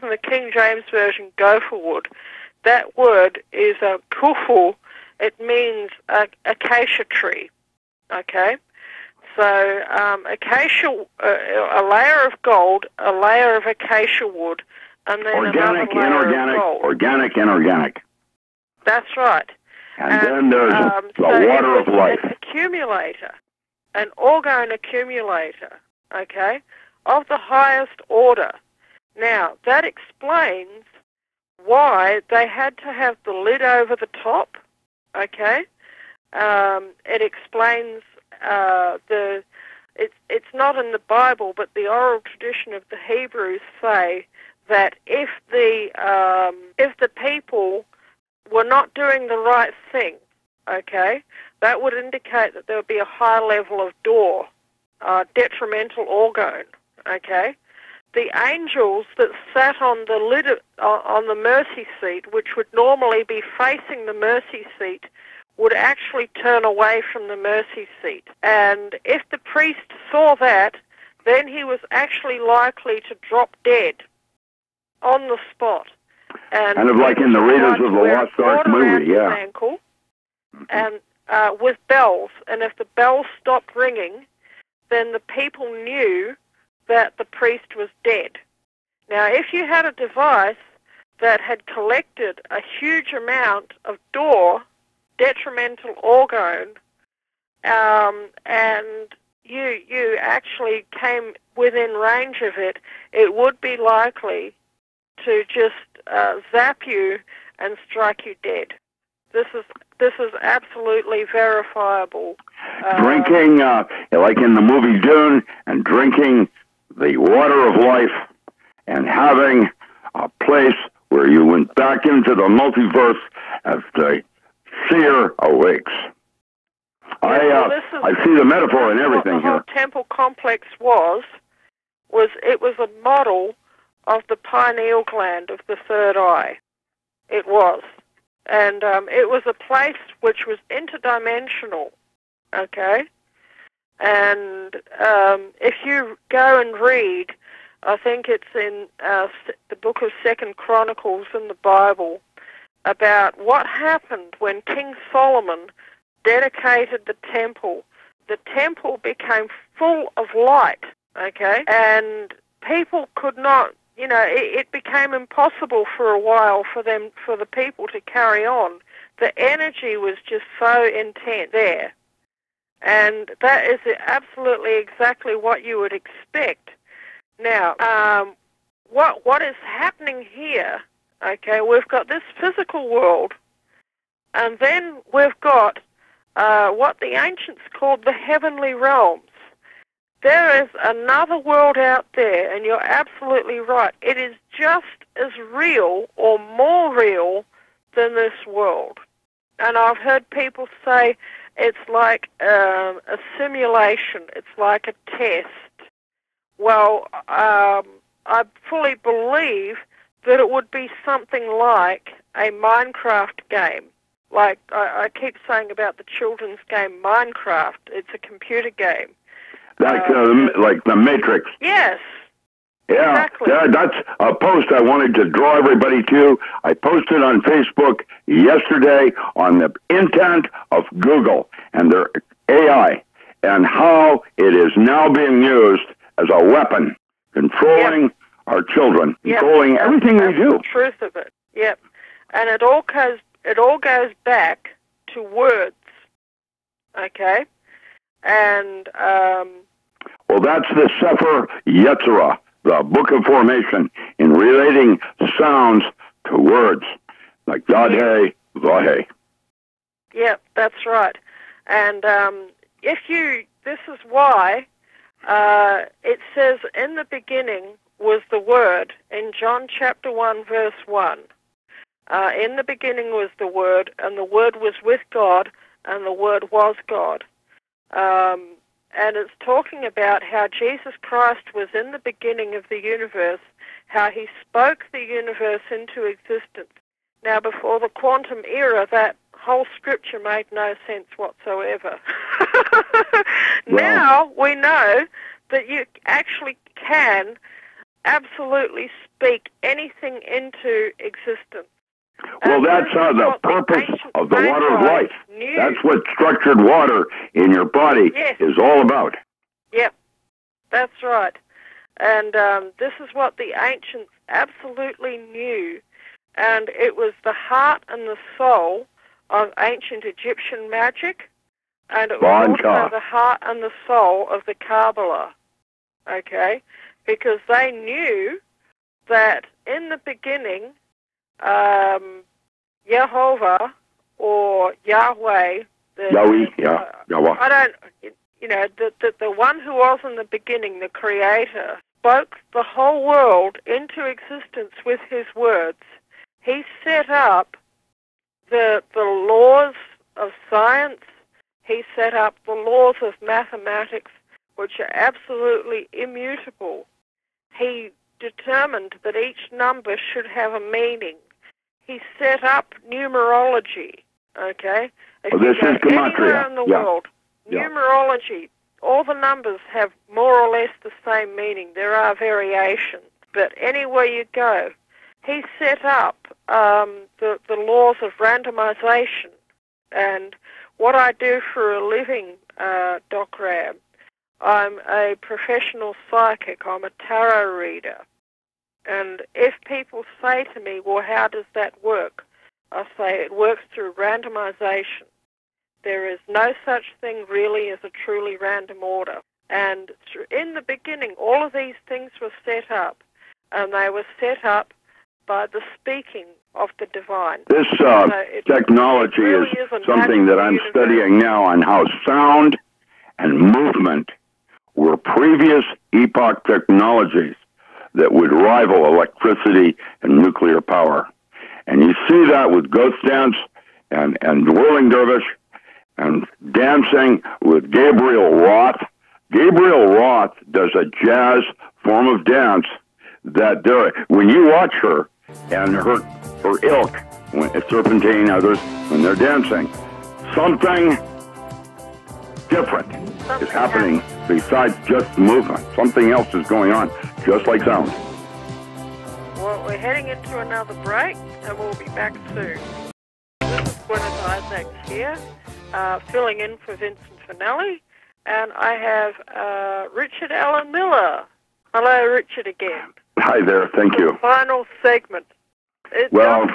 Speaker 5: the King James Version gopher wood. That word is a kufu. It means acacia tree. Okay? So acacia, a layer of gold, a layer of acacia wood, and then
Speaker 4: organic,
Speaker 5: another layer
Speaker 4: inorganic,
Speaker 5: of gold.
Speaker 4: organic, inorganic.
Speaker 5: That's right.
Speaker 4: And then there's the water of life.
Speaker 5: An accumulator, an orgone accumulator, okay, of the highest order. Now, that explains why they had to have the lid over the top, okay? It explains it's not in the Bible, but the oral tradition of the Hebrews say that if the people were not doing the right thing, okay, that would indicate that there would be a high level of door, detrimental orgone, okay. The angels that sat on the lid on the mercy seat, which would normally be facing the mercy seat, would actually turn away from the mercy seat. And if the priest saw that, then he was actually likely to drop dead on the spot. And
Speaker 4: kind of like in the Raiders of the Lost Ark movie, yeah.
Speaker 5: Ankle, and with bells. And if the bells stopped ringing, then the people knew that the priest was dead. Now, if you had a device that had collected a huge amount of detrimental orgone, and you actually came within range of it, it would be likely to just zap you and strike you dead. This is absolutely verifiable.
Speaker 4: Drinking, like in the movie Dune, and drinking the water of life, and having a place where you went back into the multiverse as the seer awakes. I see the metaphor in everything
Speaker 5: here. What the whole temple complex was a model of the pineal gland of the third eye. It was. And it was a place which was interdimensional, okay? And if you go and read, I think it's in the book of 2 Chronicles in the Bible, about what happened when King Solomon dedicated the temple. The temple became full of light, okay? And people could not, it became impossible for a while for the people to carry on. The energy was just so intense there. And that is absolutely exactly what you would expect. Now, what is happening here, okay, we've got this physical world, and then we've got what the ancients called the heavenly realms. There is another world out there, and you're absolutely right. It is just as real or more real than this world. And I've heard people say it's like a simulation. It's like a test. Well, I fully believe that it would be something like a Minecraft game. Like I keep saying about the children's game Minecraft. It's a computer game.
Speaker 4: Like the Matrix.
Speaker 5: Yes.
Speaker 4: Yeah,
Speaker 5: exactly.
Speaker 4: Yeah, that's a post I wanted to draw everybody to. I posted on Facebook yesterday on the intent of Google and their AI and how it is now being used as a weapon, controlling our children, controlling everything we do.
Speaker 5: The truth of it. Yep. And it all goes back to words. Okay? And,
Speaker 4: well, that's the Sefer Yetzirah, the Book of Formation, in relating sounds to words, like Yad-Hey, Vah-Hey.
Speaker 5: yeah, that's right. And this is why it says, in the beginning was the Word, in John chapter 1, verse 1. In the beginning was the Word, and the Word was with God, and the Word was God. And it's talking about how Jesus Christ was in the beginning of the universe, how he spoke the universe into existence. Now, before the quantum era, that whole scripture made no sense whatsoever. Now we know that you actually can absolutely speak anything into existence.
Speaker 4: Well, that's the purpose of the water of life. That's what structured water in your body is all about.
Speaker 5: Yep, that's right. And this is what the ancients absolutely knew. And it was the heart and the soul of ancient Egyptian magic, and it was also the heart and the soul of the Kabbalah, okay? Because they knew that in the beginning, Jehovah or Yahweh,
Speaker 4: Yahweh.
Speaker 5: I don't, the one who was in the beginning, the Creator, spoke the whole world into existence with his words. He set up the laws of science. He set up the laws of mathematics, which are absolutely immutable. He determined that each number should have a meaning. He set up numerology, okay? If
Speaker 4: this
Speaker 5: you
Speaker 4: is
Speaker 5: go
Speaker 4: gematria.
Speaker 5: Anywhere in the world, numerology, all the numbers have more or less the same meaning. There are variations, but anywhere you go, he set up the laws of randomization. And what I do for a living, Doc Ram, I'm a professional psychic. I'm a tarot reader. And if people say to me, well, how does that work? I say it works through randomization. There is no such thing really as a truly random order. And in the beginning, all of these things were set up, and they were set up by the speaking of the divine.
Speaker 4: This technology really is something that I'm studying now, on how sound and movement were previous epoch technologies that would rival electricity and nuclear power. And you see that with ghost dance and whirling dervish and dancing with Gabriel Roth. Gabriel Roth does a jazz form of dance that when you watch her and her ilk, Serpentine, others, when they're dancing, something different is happening besides just movement. Something else is going on, just like sound.
Speaker 5: Well, we're heading into another break, and we'll be back soon. This is Gwyneth Isaacs here, filling in for Vincent Finelli, and I have Richard Allen Miller. Hello, Richard, again.
Speaker 4: Hi there, thank you.
Speaker 5: The final segment.
Speaker 4: Well,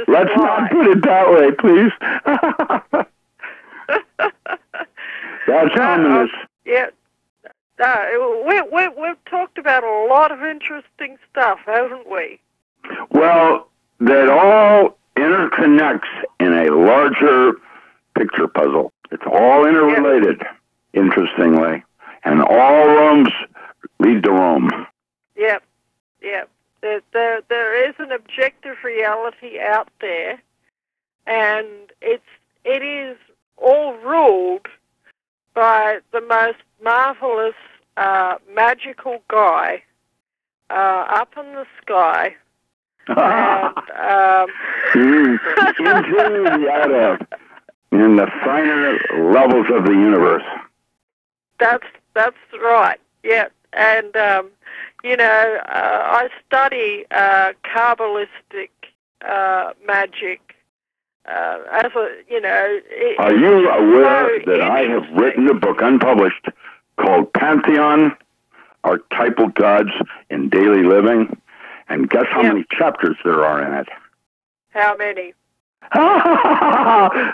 Speaker 4: let's not put it that way, please. That's ominous.
Speaker 5: Yeah. We've talked about a lot of interesting stuff, haven't we?
Speaker 4: Well, that all interconnects in a larger picture puzzle. It's all interrelated, interestingly. And all roads lead to Rome. Yep.
Speaker 5: There is an objective reality out there, and it is all ruled by the most marvelous, magical guy up in the sky. And,
Speaker 4: in the finer levels of the universe.
Speaker 5: That's right. Yeah, and I study Kabbalistic magic. Are
Speaker 4: you aware that I have written a book unpublished called Pantheon, Archetypal Gods in Daily Living? And guess how many chapters there are in it?
Speaker 5: How many?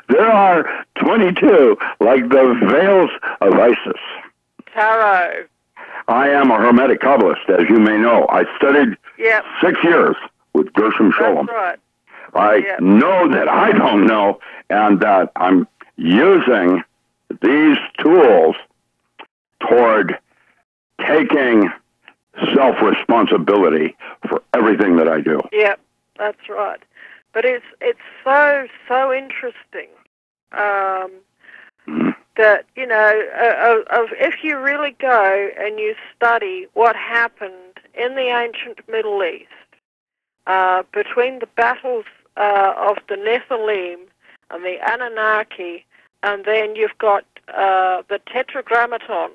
Speaker 4: There are 20 22, like the veils of Isis.
Speaker 5: Tarot.
Speaker 4: I am a Hermetic Kabbalist, as you may know. I studied 6 years with Gershom Scholem.
Speaker 5: That's right.
Speaker 4: I know that I don't know, and that I'm using these tools toward taking self-responsibility for everything that I do.
Speaker 5: Yep, that's right. But it's so interesting that, you know, if you really go and you study what happened in the ancient Middle East between the battles of the Nephilim and the Anunnaki, and then you've got the Tetragrammaton,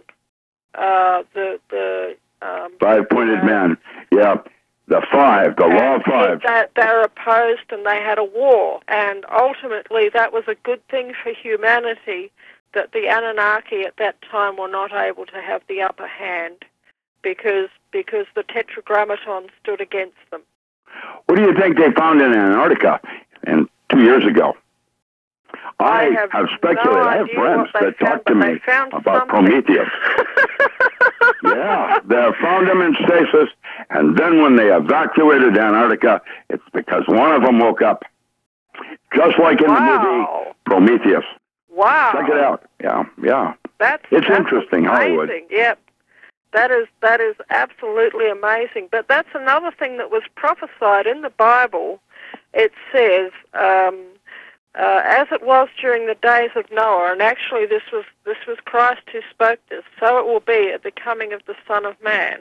Speaker 5: the
Speaker 4: five-pointed man, the five, the law of five.
Speaker 5: They're opposed, and they had a war, and ultimately that was a good thing for humanity that the Anunnaki at that time were not able to have the upper hand because the Tetragrammaton stood against them.
Speaker 4: What do you think they found in Antarctica 2 years ago? I have speculated. I have friends that talk to me about Prometheus. Yeah, they found them in stasis, and then when they evacuated Antarctica, it's because one of them woke up, just like in the movie Prometheus.
Speaker 5: Wow!
Speaker 4: Check it out. Yeah. That's interesting,
Speaker 5: amazing.
Speaker 4: Hollywood.
Speaker 5: Yep, that is absolutely amazing. But that's another thing that was prophesied in the Bible. It says, as it was during the days of Noah, and actually this was Christ who spoke this, so it will be at the coming of the Son of Man.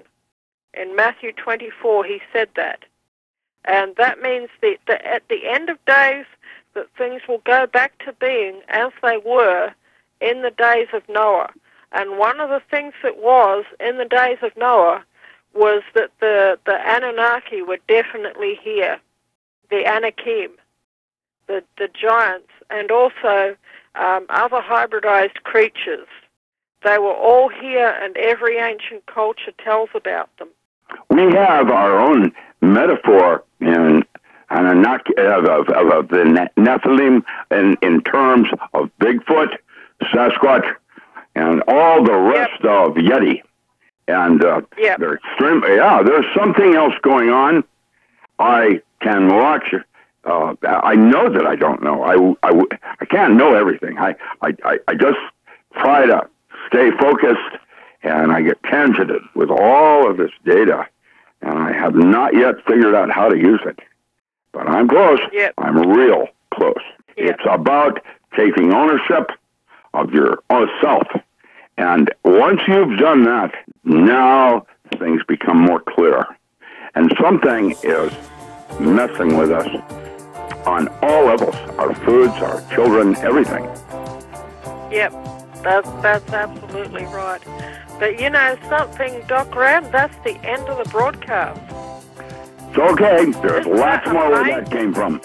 Speaker 5: In Matthew 24, he said that. And that means that at the end of days, that things will go back to being as they were in the days of Noah. And one of the things that was in the days of Noah was that the Anunnaki were definitely here, the Anakim, the giants, and also other hybridized creatures. They were all here, and every ancient culture tells about them.
Speaker 4: We have our own metaphor in Anunnaki, of the Nephilim in terms of Bigfoot, Sasquatch, and all the rest of Yeti. And they're extreme. Yeah, there's something else going on. I can watch. I know that I don't know. I can't know everything. I just try to stay focused, and I get tangented with all of this data, and I have not yet figured out how to use it. But I'm close. Yep. I'm real close. Yep. It's about taking ownership of your own self. And once you've done that, now things become more clear. And something is messing with us on all levels, our foods, our children, everything.
Speaker 5: Yep, that's absolutely right. But you know something, Doc Rand, that's the end of the broadcast.
Speaker 4: It's okay. There's lots more where that came from.